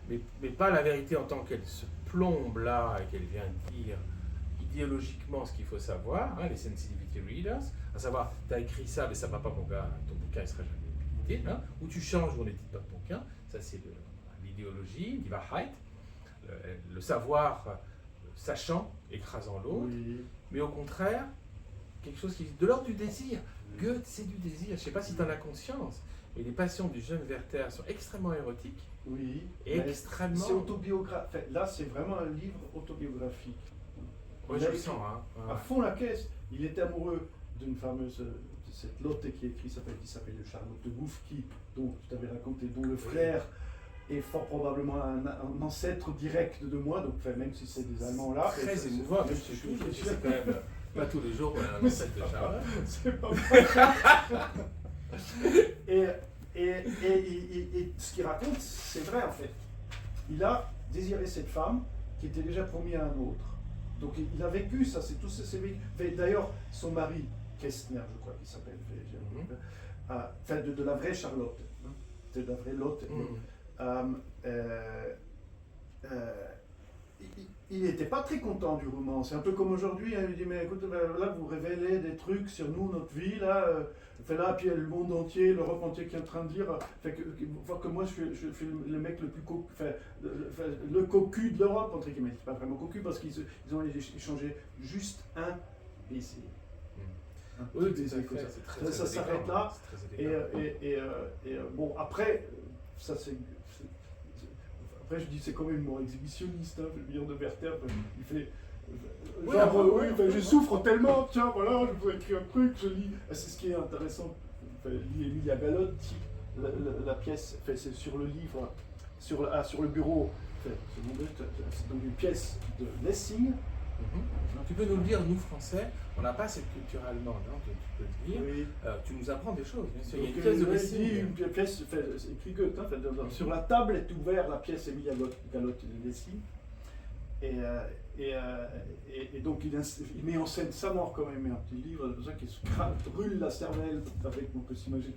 mais pas la vérité en tant qu'elle se plombe là et qu'elle vient dire idéologiquement ce qu'il faut savoir, hein, les sensitivity readers, à savoir, tu as écrit ça, mais ça ne va pas, mon gars, ton bouquin ne sera jamais publié, hein, ou tu changes ou on n'édite pas ton bouquin, ça c'est l'idéologie, die Wahrheit, le savoir sachant, écrasant l'autre, mais au contraire, quelque chose qui est de l'ordre du désir. Goethe, c'est du désir, je ne sais pas si tu en as conscience, mais les passions du jeune Werther sont extrêmement érotiques, et extrêmement... C'est autobiographique, là c'est vraiment un livre autobiographique. Oui, je le sens, hein. À fond la caisse. Il était amoureux d'une fameuse, de cette Lotte qui écrit, qui s'appelle Charlotte de Gouff, dont tu t'avais raconté, dont le frère est fort probablement un ancêtre direct de moi, donc même si c'est des Allemands là. Très émouvant, mais je trouve que c'est quand même pas tous les jours un ancêtre de Charlotte. C'est pas vrai. Et ce qu'il raconte, c'est vrai en fait. Il a désiré cette femme qui était déjà promise à un autre. Donc il a vécu ça, c'est tout ces vécu. D'ailleurs, son mari, Kestner, je crois qu'il s'appelle, de la vraie Charlotte, de la vraie Lotte, il n'était pas très content du roman. C'est un peu comme aujourd'hui, il dit, mais écoute, là vous révélez des trucs sur nous, notre vie, là, puis le monde entier, l'Europe entière qui est en train de dire, voir que moi je suis le mec le plus le cocu de l'Europe, entre guillemets, c'est pas vraiment cocu parce qu'ils ont échangé juste un baiser. Oui, c'est très ça s'arrête là. Bon, après, ça c'est. Après, je dis c'est quand même une mort exhibitionniste, hein, le million de Werther, il fait. Je souffre tellement, tiens, voilà, je peux écrire un truc, je lis. C'est ce qui est intéressant. Lit Emilia Galotti, la pièce, c'est sur le livre, sur le bureau. C'est donc une pièce de Lessing. Tu peux nous le dire, nous Français, on n'a pas cette culture allemande, hein, tu peux le dire. Tu nous apprends des choses, bien sûr. Il y a une pièce de Lessing. Une pièce, c'est écrit Goethe, hein, sur la table est ouverte la pièce Emilia Galotti de Lessing. Et donc il met en scène sa mort quand même, un petit livre, c'est pour ça qu'il se brûle la cervelle, avec, on peut s'imaginer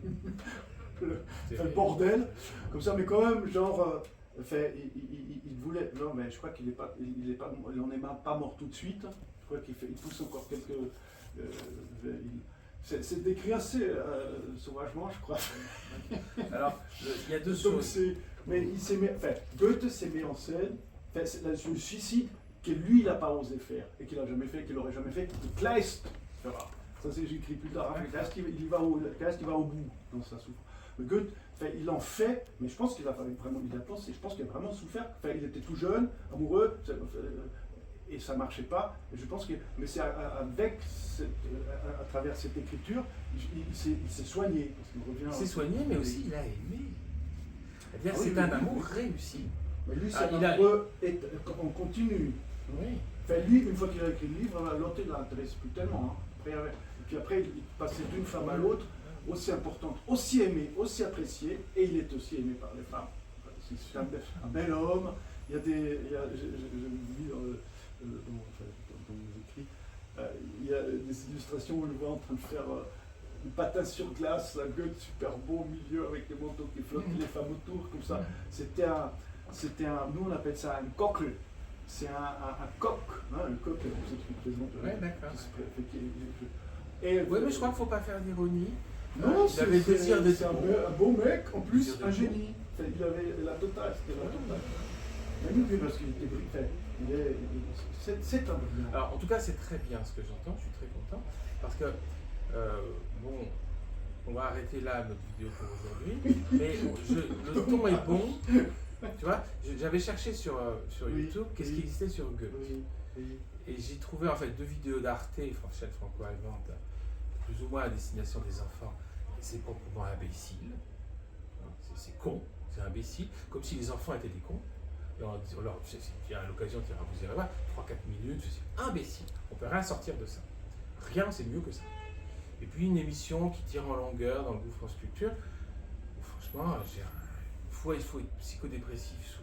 le bordel, comme ça, mais quand même, genre, il voulait, non mais je crois qu'il n'en est pas mort tout de suite, je crois qu'il pousse encore quelques, C'est décrit assez sauvagement, je crois. Alors, il y a deux Donc, choses. mais il s'est mis, enfin, Goethe s'est mis en scène, enfin, c'est le suicide que lui, il n'a pas osé faire, et qu'il n'a jamais fait, qu'il n'aurait jamais fait, que Kleist fera. Ça, c'est j'écris plus tard. Hein. Kleist, il va au bout dans sa souffrance. Mais Goethe, enfin, il en fait, mais je pense qu'il a vraiment il a pensé, je pense qu'il a vraiment souffert. Enfin, il était tout jeune, amoureux, et ça ne marchait pas. Et je pense que, mais c'est avec à travers cette écriture, il s'est soigné. Parce qu'il revient. Il s'est soigné, mais aussi il a aimé. C'est-à-dire, Ah oui, c'est un oui, amour oui. réussi. Mais lui, c'est Ah, il a- amoureux on continue. Oui. Enfin, lui, une fois qu'il a écrit le livre, l'autre ne l'intéresse plus tellement. Hein. Puis après, il passait d'une femme à l'autre, aussi importante, aussi aimée, aussi appréciée, et il est aussi aimé par les femmes. C'est un bel homme. Il y a des. J'ai lu dans mes écrits, il y a des illustrations où on le voit en train de faire une patin sur glace, la Goethe super beau au milieu avec les manteaux qui flottent, les femmes autour, comme ça. C'était un. Nous, on appelle ça un cocle. C'est un coq, hein, un coq, c'est ce qui présente. Ouais, d'accord. Oui, mais je crois qu'il ne faut pas faire d'ironie. Non, il avait le désir de. C'est un beau mec, en plus un génie. Enfin, il avait la totale, c'était la totale. Magnifique parce qu'il était brillant. C'est un brillant. Alors, en tout cas, c'est très bien ce que j'entends, je suis très content. Parce que, bon, on va arrêter là notre vidéo pour aujourd'hui. Mais le ton est bon. Tu vois, j'avais cherché sur YouTube qu'est-ce qui existait sur Goethe. Et j'ai trouvé en fait 2 vidéos d'Arte, chaîne franco-allemande, plus ou moins à destination des enfants. Et c'est proprement imbécile. C'est con, c'est imbécile. Comme si les enfants étaient des cons. Et à l'occasion, vous irez voir, 3-4 minutes, c'est imbécile. On ne peut rien sortir de ça. Rien, c'est mieux que ça. Et puis une émission qui tire en longueur dans le groupe France Culture. Franchement, il faut être psychodépressif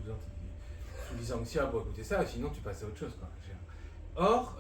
sous disant que si on va écouter ça, sinon tu passes à autre chose. Quoi. Or,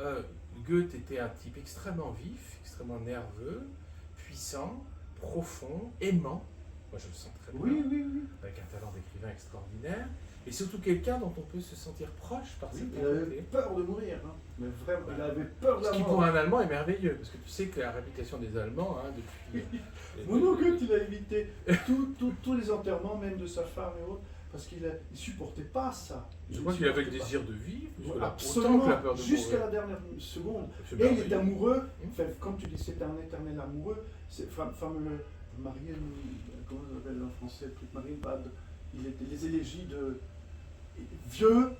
Goethe était un type extrêmement vif, extrêmement nerveux, puissant, profond, aimant. Moi je le sens très bien. Oui. Avec un talent d'écrivain extraordinaire. Et surtout quelqu'un dont on peut se sentir proche par cette Il avait peur de mourir. Hein. Mais vraiment, il avait peur de la mort. Ce qui pour un Allemand est merveilleux, parce que tu sais que la réputation des Allemands, hein, depuis... Mon Goethe, il a évité tous les enterrements, même de sa femme et autres, parce qu'il ne supportait pas ça. Je crois qu'il avait le désir de vivre, absolument, la peur de jusqu'à la dernière seconde. Et il est amoureux, enfin, comme tu dis, c'est un éternel amoureux. C'est fameux Marianne, comment on l'appelle en français, le truc Marianne Bad, il était les élégies de vieux.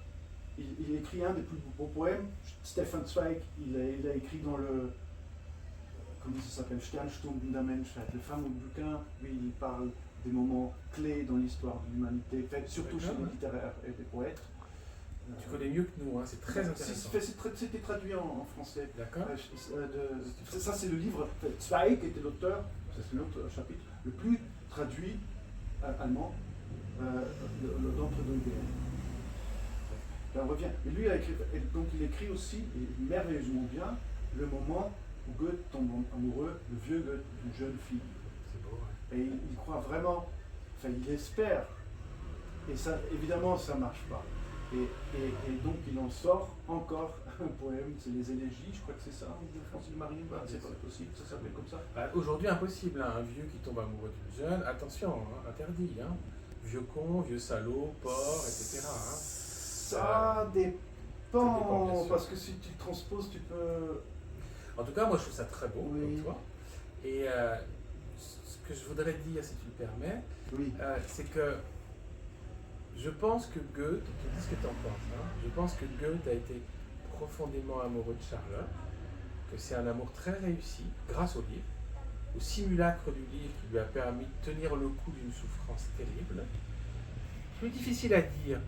Il écrit un des plus beaux poèmes. Stefan Zweig, il a écrit dans le. Comment ça s'appelle, Sternstunden der Menschheit, le fameux bouquin où il parle des moments clés dans l'histoire de l'humanité, surtout chez les littéraires et les poètes. Tu connais mieux que nous, hein, c'est très intéressant. C'était traduit en français. D'accord. Ça, c'est le livre. Zweig était l'auteur, c'est l'autre chapitre, le plus traduit allemand d'entre-deux guerres. Là, on revient. Mais lui, donc il écrit aussi, et merveilleusement bien, le moment où Goethe tombe amoureux, le vieux Goethe, d'une jeune fille. C'est beau, ouais. Et il croit vraiment, enfin il espère, et ça, évidemment ça ne marche pas. Et donc il en sort encore un poème, c'est les élégies, je crois que c'est ça, de Francis Marie, c'est pas possible, ça s'appelle comme ça. Aujourd'hui impossible, hein, un vieux qui tombe amoureux d'une jeune, attention, hein, interdit, hein. Vieux con, vieux salaud, porc, etc. Hein. Ça dépend, parce que si tu transposes, tu peux... En tout cas, moi je trouve ça très beau, oui. comme toi. Et ce que je voudrais dire, si tu le permets, oui. C'est que je pense que Goethe, tu dis ce que tu en penses, hein, je pense que Goethe a été profondément amoureux de Charlotte, que c'est un amour très réussi, grâce au livre, au simulacre du livre qui lui a permis de tenir le coup d'une souffrance terrible. Plus difficile à dire,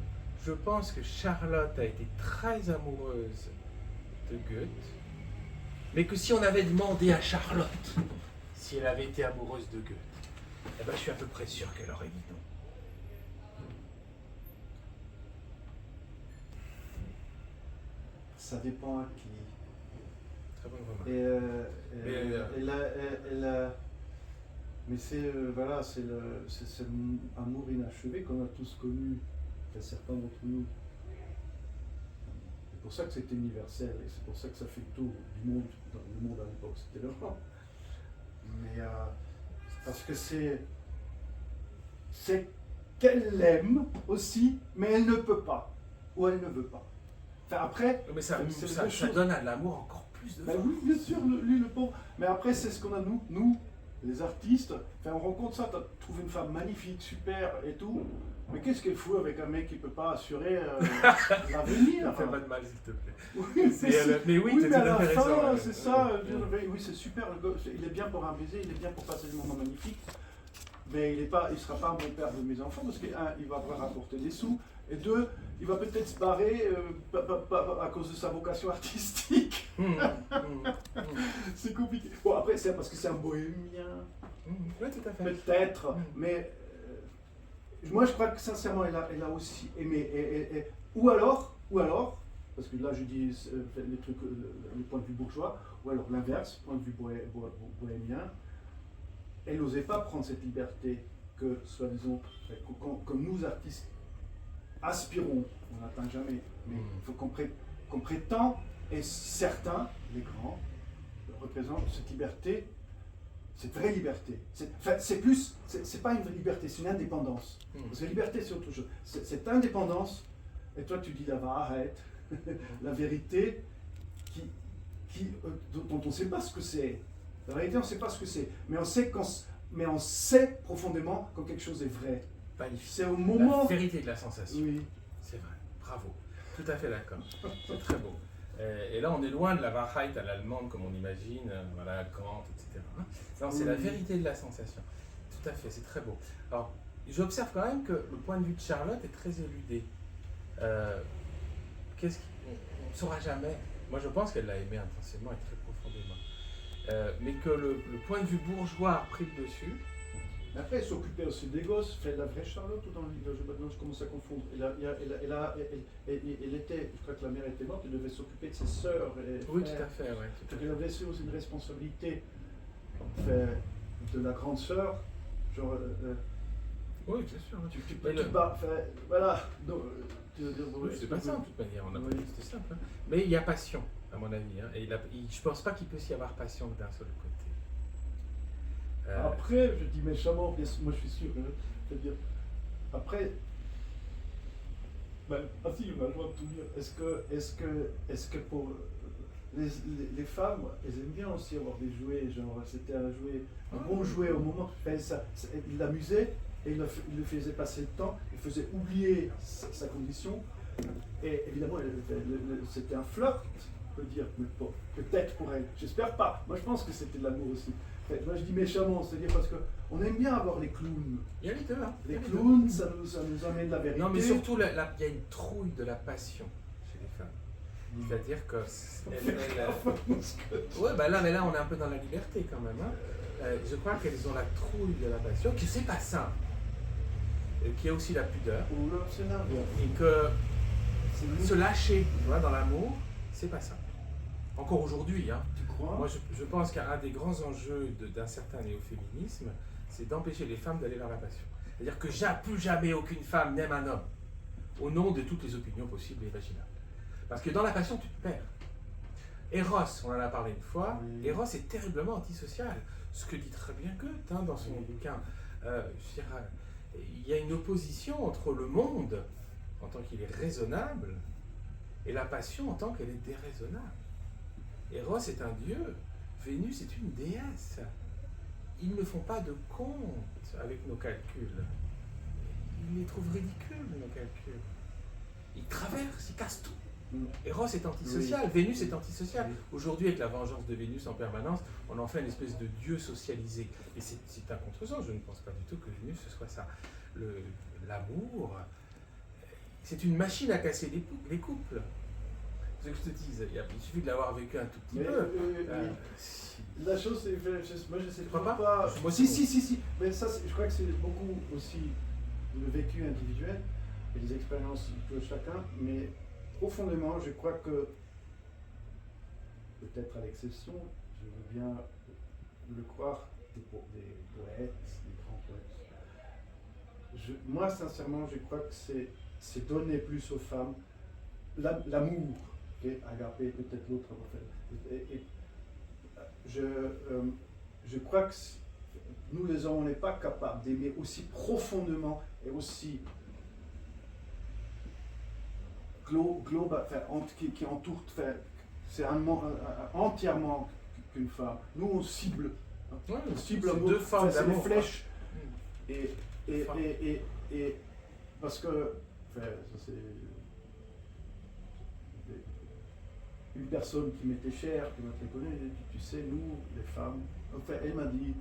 je pense que Charlotte a été très amoureuse de Goethe, mais que si on avait demandé à Charlotte si elle avait été amoureuse de Goethe, eh ben, je suis à peu près sûr qu'elle aurait dit non. Ça dépend à qui. Très bonne remarque. Mais c'est voilà, c'est l'amour inachevé qu'on a tous connu, certains d'entre nous. C'est pour ça que c'est universel et c'est pour ça que ça fait le tour du monde, dans le monde à l'époque, c'était l'Europe. Mais parce que c'est qu'elle l'aime aussi, mais elle ne peut pas. Ou elle ne veut pas. Enfin, après, Mais ça deux choses. donne à l'amour encore plus de Ben force. oui, bien sûr, lui, le pauvre. Mais après, c'est ce qu'on a, nous, les artistes. Enfin, on rencontre ça, tu trouves une femme magnifique, super et tout. Mais qu'est-ce qu'elle fout avec un mec qui ne peut pas assurer l'avenir? Ne fais pas de mal, s'il te plaît. Oui, Mais oui, oui, t'es mais tout à la à fait fin, raison. c'est ça. Oui, c'est super. Le gosse, il est bien pour un baiser, il est bien pour passer des moments magnifiques. Mais il ne sera pas un bon père de mes enfants parce qu'il va avoir rapporté des sous. Et deux, il va peut-être se barrer à cause de sa vocation artistique. C'est compliqué. Bon, après, c'est parce que c'est un bohémien. Oui, tout à fait. Peut-être. Mais moi, je crois que sincèrement, elle a aussi aimé. Ou alors, parce que là, je dis les trucs, le point de vue bourgeois, ou alors l'inverse, point de vue bohémien. Elle n'osait pas prendre cette liberté que, soi-disant, que nous artistes aspirons, on n'atteint jamais, mais il faut qu'on prétend, et certains, les grands, représentent cette liberté, cette vraie liberté. C'est pas une vraie liberté, c'est une indépendance. Parce que liberté, c'est autre chose. Cette indépendance, et toi tu dis là-bas, arrête, la vérité dont on ne sait pas ce que c'est. La vérité, on ne sait pas ce que c'est, mais on sait profondément quand quelque chose est vrai. Magnifique. C'est au moment. La vérité de la sensation. Oui. C'est vrai. Bravo. Tout à fait d'accord. C'est très beau. Et là, on est loin de la Wahrheit à l'allemande, comme on imagine, voilà, Kant, etc. Non, c'est la vérité de la sensation. Tout à fait, c'est très beau. Alors, j'observe quand même que le point de vue de Charlotte est très éludé. On ne saura jamais. Moi, je pense qu'elle l'a aimé intensément et très profondément. Mais que le point de vue bourgeois a pris le dessus. Après, elle s'occupait aussi des gosses, fait la vraie Charlotte ou dans le livre, je commence à confondre. Elle était, je crois que la mère était morte, elle devait s'occuper de ses sœurs. Oui, tout à fait, ouais. Donc elle avait aussi une responsabilité de la grande sœur, genre. Oui, bien sûr. Voilà. Oui, c'est pas simple de toute manière, on a pas dit que c'était simple. Hein. Mais il y a passion, à mon avis. Hein, et je pense pas qu'il peut y avoir passion d'un seul côté. Après, je dis méchamment, moi je suis sûr, c'est-à-dire, après, si, on a le droit de tout dire. Est-ce que pour les femmes, elles aiment bien aussi avoir des jouets, genre c'était un bon jouet au moment, il l'amusait et il le faisait passer le temps, il faisait oublier sa condition, et évidemment, c'était un flirt, on peut dire, mais peut-être pour elle, j'espère pas, moi je pense que c'était de l'amour aussi. Moi je dis méchamment, c'est-à-dire parce qu'on aime bien avoir les clowns. Il y a les deux, hein. Les clowns, ça nous amène de la vérité. Non, mais surtout, il y a une trouille de la passion chez les femmes. C'est-à-dire que. Ouais, bah là, mais là, on est un peu dans la liberté quand même. Hein. Je crois qu'elles ont la trouille de la passion, que c'est pas simple. Qu'il y a aussi la pudeur. Et que se lâcher, tu vois, dans l'amour, c'est pas simple. Encore aujourd'hui, hein. Moi, je pense qu'un des grands enjeux d'un certain néo-féminisme, c'est d'empêcher les femmes d'aller vers la passion. C'est-à-dire que plus jamais aucune femme n'aime un homme, au nom de toutes les opinions possibles et imaginables. Parce que dans la passion, tu te perds. Eros, on en a parlé une fois, Eros est terriblement antisocial. Ce que dit très bien Goethe dans son bouquin. Il y a une opposition entre le monde, en tant qu'il est raisonnable, et la passion en tant qu'elle est déraisonnable. Eros est un dieu, Vénus est une déesse. Ils ne font pas de compte avec nos calculs. Ils les trouvent ridicules, nos calculs. Ils traversent, ils cassent tout. Eros est antisocial, Vénus est antisocial. Aujourd'hui, avec la vengeance de Vénus en permanence, on en fait une espèce de dieu socialisé. Et c'est un contresens, je ne pense pas du tout que Vénus ce soit ça. L'amour, c'est une machine à casser les couples. Ce que je te dis, il suffit de l'avoir vécu un tout petit peu. La chose, c'est moi je sais pas. Si. Mais ça, je crois que c'est beaucoup aussi le vécu individuel et les expériences de chacun. Mais profondément, je crois que, peut-être à l'exception, je veux bien le croire, des poètes, des grands poètes. Moi, sincèrement, je crois que c'est donner plus aux femmes l'amour. Agapé, peut-être l'autre. je crois que nous les hommes, on n'est pas capables d'aimer aussi profondément et aussi global, qui entoure, c'est entièrement qu'une femme. Nous, on cible. Ouais, On cible c'est l'amour, deux formes c'est les d'amour, flèches. Mm. Et parce que, ça c'est une personne qui m'était chère, qui m'a très connu, elle dit, tu sais, nous, les femmes, enfin, elle m'a dit,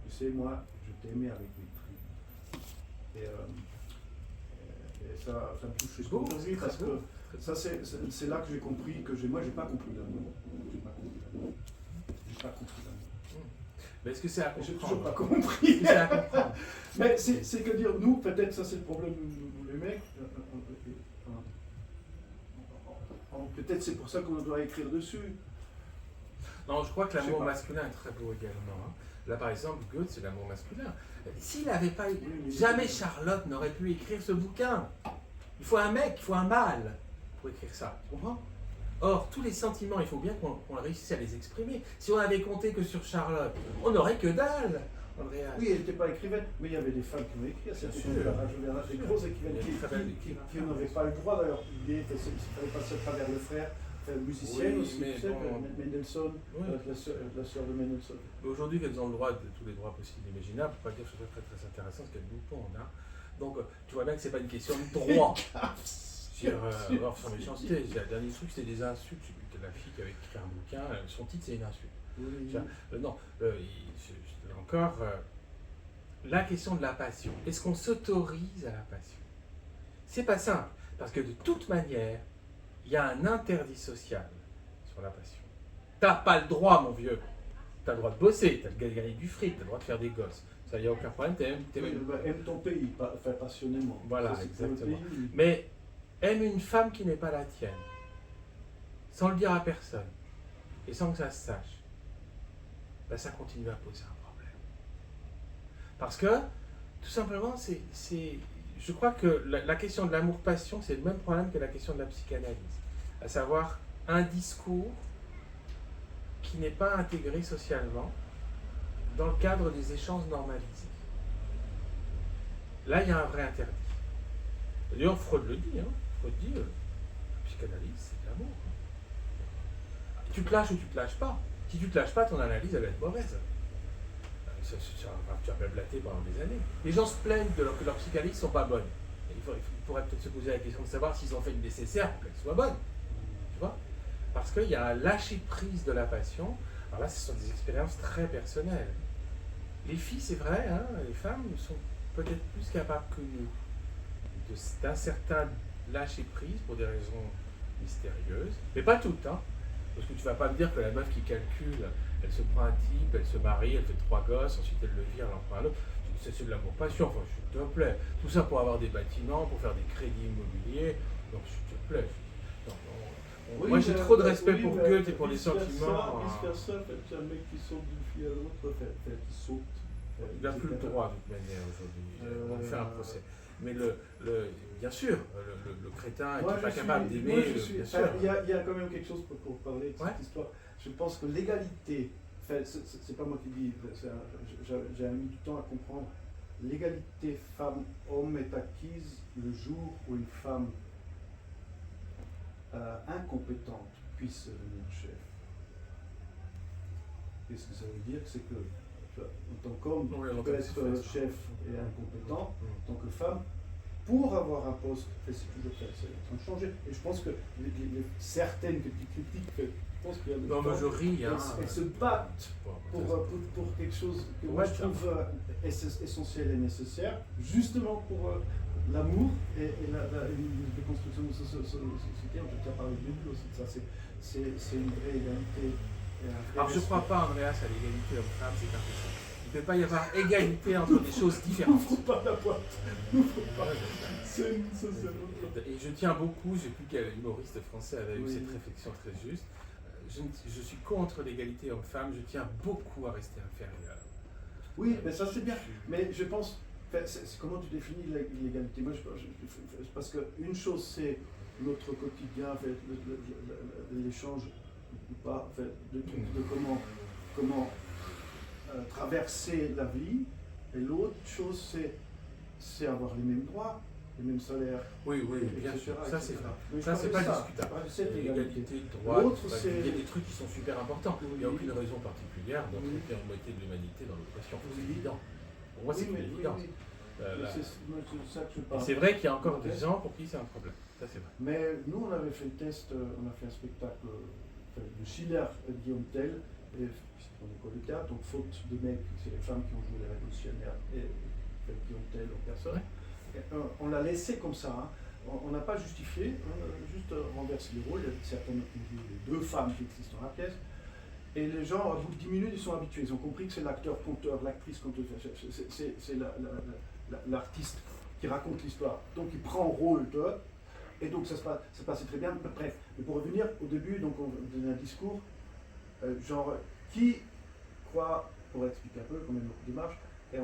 tu sais, moi, je t'aimais avec mes tripes. Et ça me touche C'est beau, aujourd'hui c'est parce très beau. que ça, c'est là que j'ai compris que moi, j'ai pas compris l'amour. J'ai pas compris l'amour. Mais est-ce que c'est à J'ai comprendre? toujours pas compris. C'est à comprendre. Mais c'est que dire, nous, peut-être, ça c'est le problème, nous les mecs, peut-être c'est pour ça qu'on doit écrire dessus. Non, je crois que Je sais l'amour pas. masculin est très beau également. Hein. Là, par exemple, Goethe, c'est l'amour masculin. S'il n'avait pas... mais- Jamais Charlotte n'aurait pu écrire ce bouquin. Il faut un mec, il faut un mâle pour écrire ça. Tu comprends? Or, tous les sentiments, il faut bien qu'on réussisse à les exprimer. Si on avait compté que sur Charlotte, on n'aurait que dalle. Andrea. Oui, elle n'était pas écrivaine, mais il y avait des femmes qui ont écrit à cette Bien époque-là. sûr. Je veux dire, des grosses écrivaines Il y a des très belles qui n'avaient pas le droit d'ailleurs publier, il fallait passer à travers le frère, musicienne Oui, aussi, mais tu sais, bon. Mendelssohn, Oui. la sœur de Mendelssohn. Mais aujourd'hui, qu'elles ont le droit de tous les droits possibles et imaginables, pour pas dire que ce soit très très intéressant, ce qu'elles nous pondent. Hein. Donc, tu vois bien que c'est pas une question de droit. Alors, sans méchanceté, le dernier truc, c'était des insultes. Je sais plus quelle la fille qui avait écrit un bouquin, son titre, c'est une insulte. Oui. Non, encore, la question de la passion. Est-ce qu'on s'autorise à la passion? C'est pas simple, parce que de toute manière, il y a un interdit social sur la passion. T'as pas le droit, mon vieux. T'as le droit de bosser, t'as le droit de gagner du fric, t'as le droit de faire des gosses. Ça, il n'y a aucun problème, Aime ton pays, passionnément. Voilà, Ça, c'est pour le exactement. pays. Mais aime une femme qui n'est pas la tienne, sans le dire à personne, et sans que ça se sache, ben ça continue à poser un problème. Parce que, tout simplement, je crois que la question de l'amour-passion, c'est le même problème que la question de la psychanalyse. À savoir, un discours qui n'est pas intégré socialement dans le cadre des échanges normalisés. Là, il y a un vrai interdit. D'ailleurs, Freud le dit, hein. Freud dit, la psychanalyse, c'est de l'amour. Tu te lâches ou tu te lâches pas. Si tu te lâches pas, ton analyse, elle va être mauvaise. Tu vas même blatter pendant des années. Les gens se plaignent que leurs psychanalyses ne sont pas bonnes. Il pourrait peut-être se poser la question de savoir s'ils ont fait le nécessaire pour qu'elles soient bonnes. Tu vois? Parce qu'il y a un lâcher-prise de la passion. Alors là, ce sont des expériences très personnelles. Les filles, c'est vrai, hein, les femmes sont peut-être plus capables que nous d'un certain lâcher-prise pour des raisons mystérieuses. Mais pas toutes, hein. Parce que tu vas pas me dire que la meuf qui calcule, elle se prend un type, elle se marie, elle fait 3 gosses, ensuite elle le vire, elle en prend un autre. C'est de l'amour-passion, enfin, s'il te plaît. Tout ça pour avoir des bâtiments, pour faire des crédits immobiliers. Donc, s'il te plaît. Oui, moi, j'ai trop de respect oui, pour mais Goethe et pour les sentiments. Vice-versa, tu as un mec qui saute d'une fille à l'autre, qui saute. Il n'a plus le droit, de toute manière, aujourd'hui. On fait un procès. Mais bien sûr, le crétin n'est pas capable d'aimer, bien sûr. Il y a quand même quelque chose pour parler de cette histoire. Je pense que l'égalité, c'est pas moi qui dis, j'ai mis du temps à comprendre, l'égalité femme-homme est acquise le jour où une femme incompétente puisse devenir chef. Qu'est-ce que ça veut dire? C'est que en tant qu'homme, tu peux être chef et incompétent, en tant que femme, pour avoir un poste, c'est toujours ça, c'est en train de changer. Et je pense que certaines critiques, je pense qu'il y a des non, mais je ris, hein. Elles se battent pour quelque chose que moi je trouve essentiel et nécessaire, justement pour l'amour et la déconstruction de ce société. On peut déjà parler du début aussi de ça, c'est une vraie égalité. Alors je ne crois pas, Andreas, à l'égalité homme-femme, c'est impossible. Il ne peut pas y avoir égalité entre des choses différentes. N'ouvre pas la boîte. Et je tiens beaucoup, je ne sais plus quel humoriste français avait eu cette réflexion très juste. Je suis contre l'égalité homme-femme, je tiens beaucoup à rester inférieur. Oui, mais ça c'est bien. Mais je pense, comment tu définis l'égalité? Moi, parce qu'une chose c'est notre quotidien, l'échange ou pas, de comment traverser la vie, et l'autre chose, c'est avoir les mêmes droits, les mêmes salaires. Oui, oui, bien etc., sûr, ça c'est etc. vrai. Mais Ça, je c'est parlais pas de ça. discutable. Je parlais de cette L'égalité de droit, L'autre, il c'est... y a des trucs qui sont super importants. Il n'y a Oui. aucune raison particulière d'entraîner la moitié de l'humanité dans l'oppression. C'est Oui. évident. Pour moi, c'est une évidence. C'est ça que je Et parle. c'est vrai qu'il y a encore des gens pour qui c'est un problème. Ça, c'est vrai. Mais nous, on avait fait le test, on a fait un spectacle de Schiller et de Guillaume Tell, et c'est pour l'école de théâtre, donc faute de mecs, c'est les femmes qui ont joué les révolutionnaires, et Guillaume Tell en personne. Ouais. Et, on l'a laissé comme ça, hein. On n'a pas justifié, on a juste renversé les rôles. Il y a certaines qui jouent les deux femmes qui existent dans la pièce. Et les gens, au bout de 10 minutes, ils sont habitués. Ils ont compris que c'est l'acteur-conteur, l'actrice conteur, c'est l'artiste qui raconte l'histoire. Donc il prend rôle de. Et donc ça se passait très bien. Bref, mais pour revenir au début, donc on donnait un discours, genre, qui croit, pour expliquer un peu comment est notre démarche, et à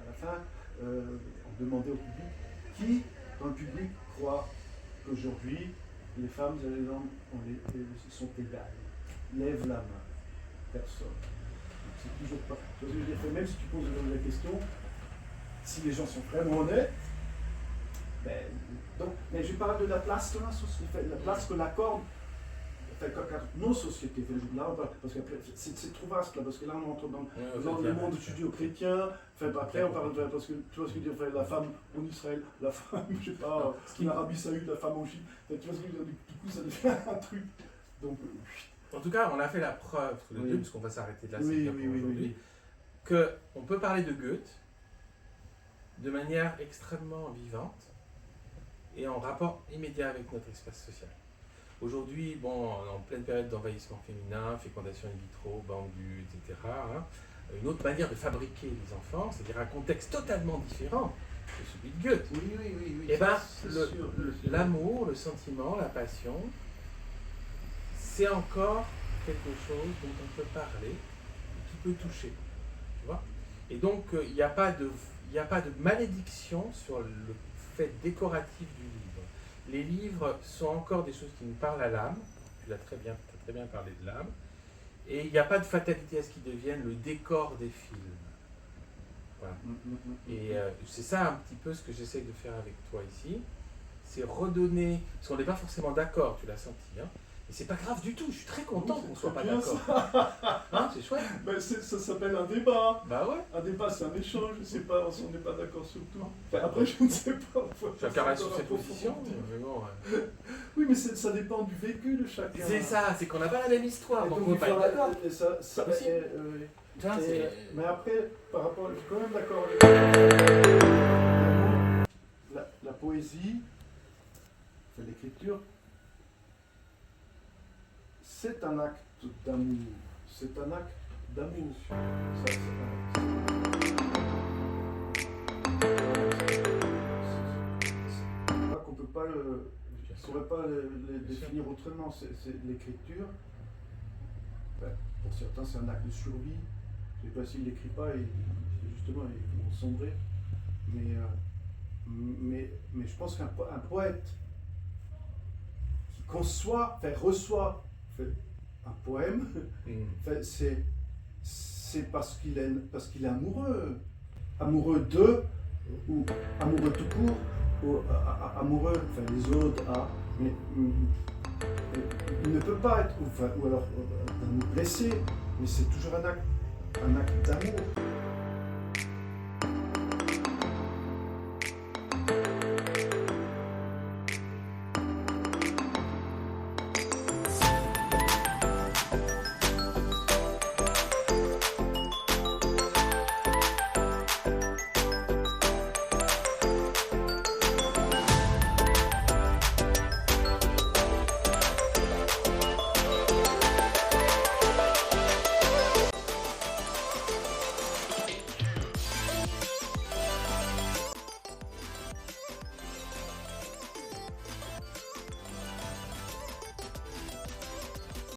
la fin, on demandait au public, qui dans le public croit qu'aujourd'hui, les femmes et les hommes sont égales. Lève la main. Personne. C'est toujours pas. Même si tu poses la question, si les gens sont vraiment honnêtes, ben, donc, mais je parle de la place de la société, la place que l'accorde nos sociétés. Là, parce qu'après, c'est trop vaste, là, parce que là, on entre dans le monde judéo-chrétien. Enfin, après, on parle parce que tu vois ce que je veux dire, la femme en Israël, la femme, je sais pas, en Arabie Saoudite, la femme en Chine. Tu vois ce que je veux dire, du coup, ça devient un truc. Donc, en tout cas, on a fait la preuve, tous les deux, puisqu'on va s'arrêter de là, c'est aujourd'hui, qu'on peut parler de Goethe de manière extrêmement vivante et en rapport immédiat avec notre espace social. Aujourd'hui, bon, en pleine période d'envahissement féminin, fécondation in vitro, bandu, etc., hein, une autre manière de fabriquer les enfants, c'est-à-dire un contexte totalement différent de celui de Goethe. Oui. Et bien, l'amour, le sentiment, la passion, c'est encore quelque chose dont on peut parler, qui peut toucher. Tu vois ? Et donc, il n'y a pas de malédiction sur le fait décoratif du livre. Les livres sont encore des choses qui nous parlent à l'âme. Tu as très bien parlé de l'âme. Et il n'y a pas de fatalité à ce qu'ils deviennent le décor des films. Voilà. Et c'est ça un petit peu ce que j'essaie de faire avec toi ici. C'est redonner, parce qu'on n'est pas forcément d'accord, tu l'as senti, hein. Et c'est pas grave du tout, je suis très content qu'on ne soit pas d'accord. Hein, c'est chouette. Ben ça s'appelle un débat. Bah ouais. Un débat, c'est un échange, on n'est pas d'accord sur tout. Enfin, après, je ne sais pas. Chacun reste sur ses positions. Mais bon, oui, mais ça dépend du vécu de chacun. C'est ça, c'est qu'on n'a pas la même histoire, donc on ne peut pas être d'accord. Ça, mais après, par rapport, je suis quand même d'accord avec la poésie, l'écriture, c'est un acte d'amour. C'est un acte d'amour. C'est pas qu'on peut pas on ne pourrait pas le définir autrement. C'est l'écriture. Ben, pour certains, c'est un acte de survie. Je ne sais pas s'ils ne l'écrivent pas, justement, ils vont sombrer. Mais je pense qu'un poète qui reçoit un poème, c'est parce qu'il est amoureux d'eux, ou amoureux tout court, ou amoureux, les autres, mais il ne peut pas être, ou alors d'amour blessé, mais c'est toujours un acte d'amour.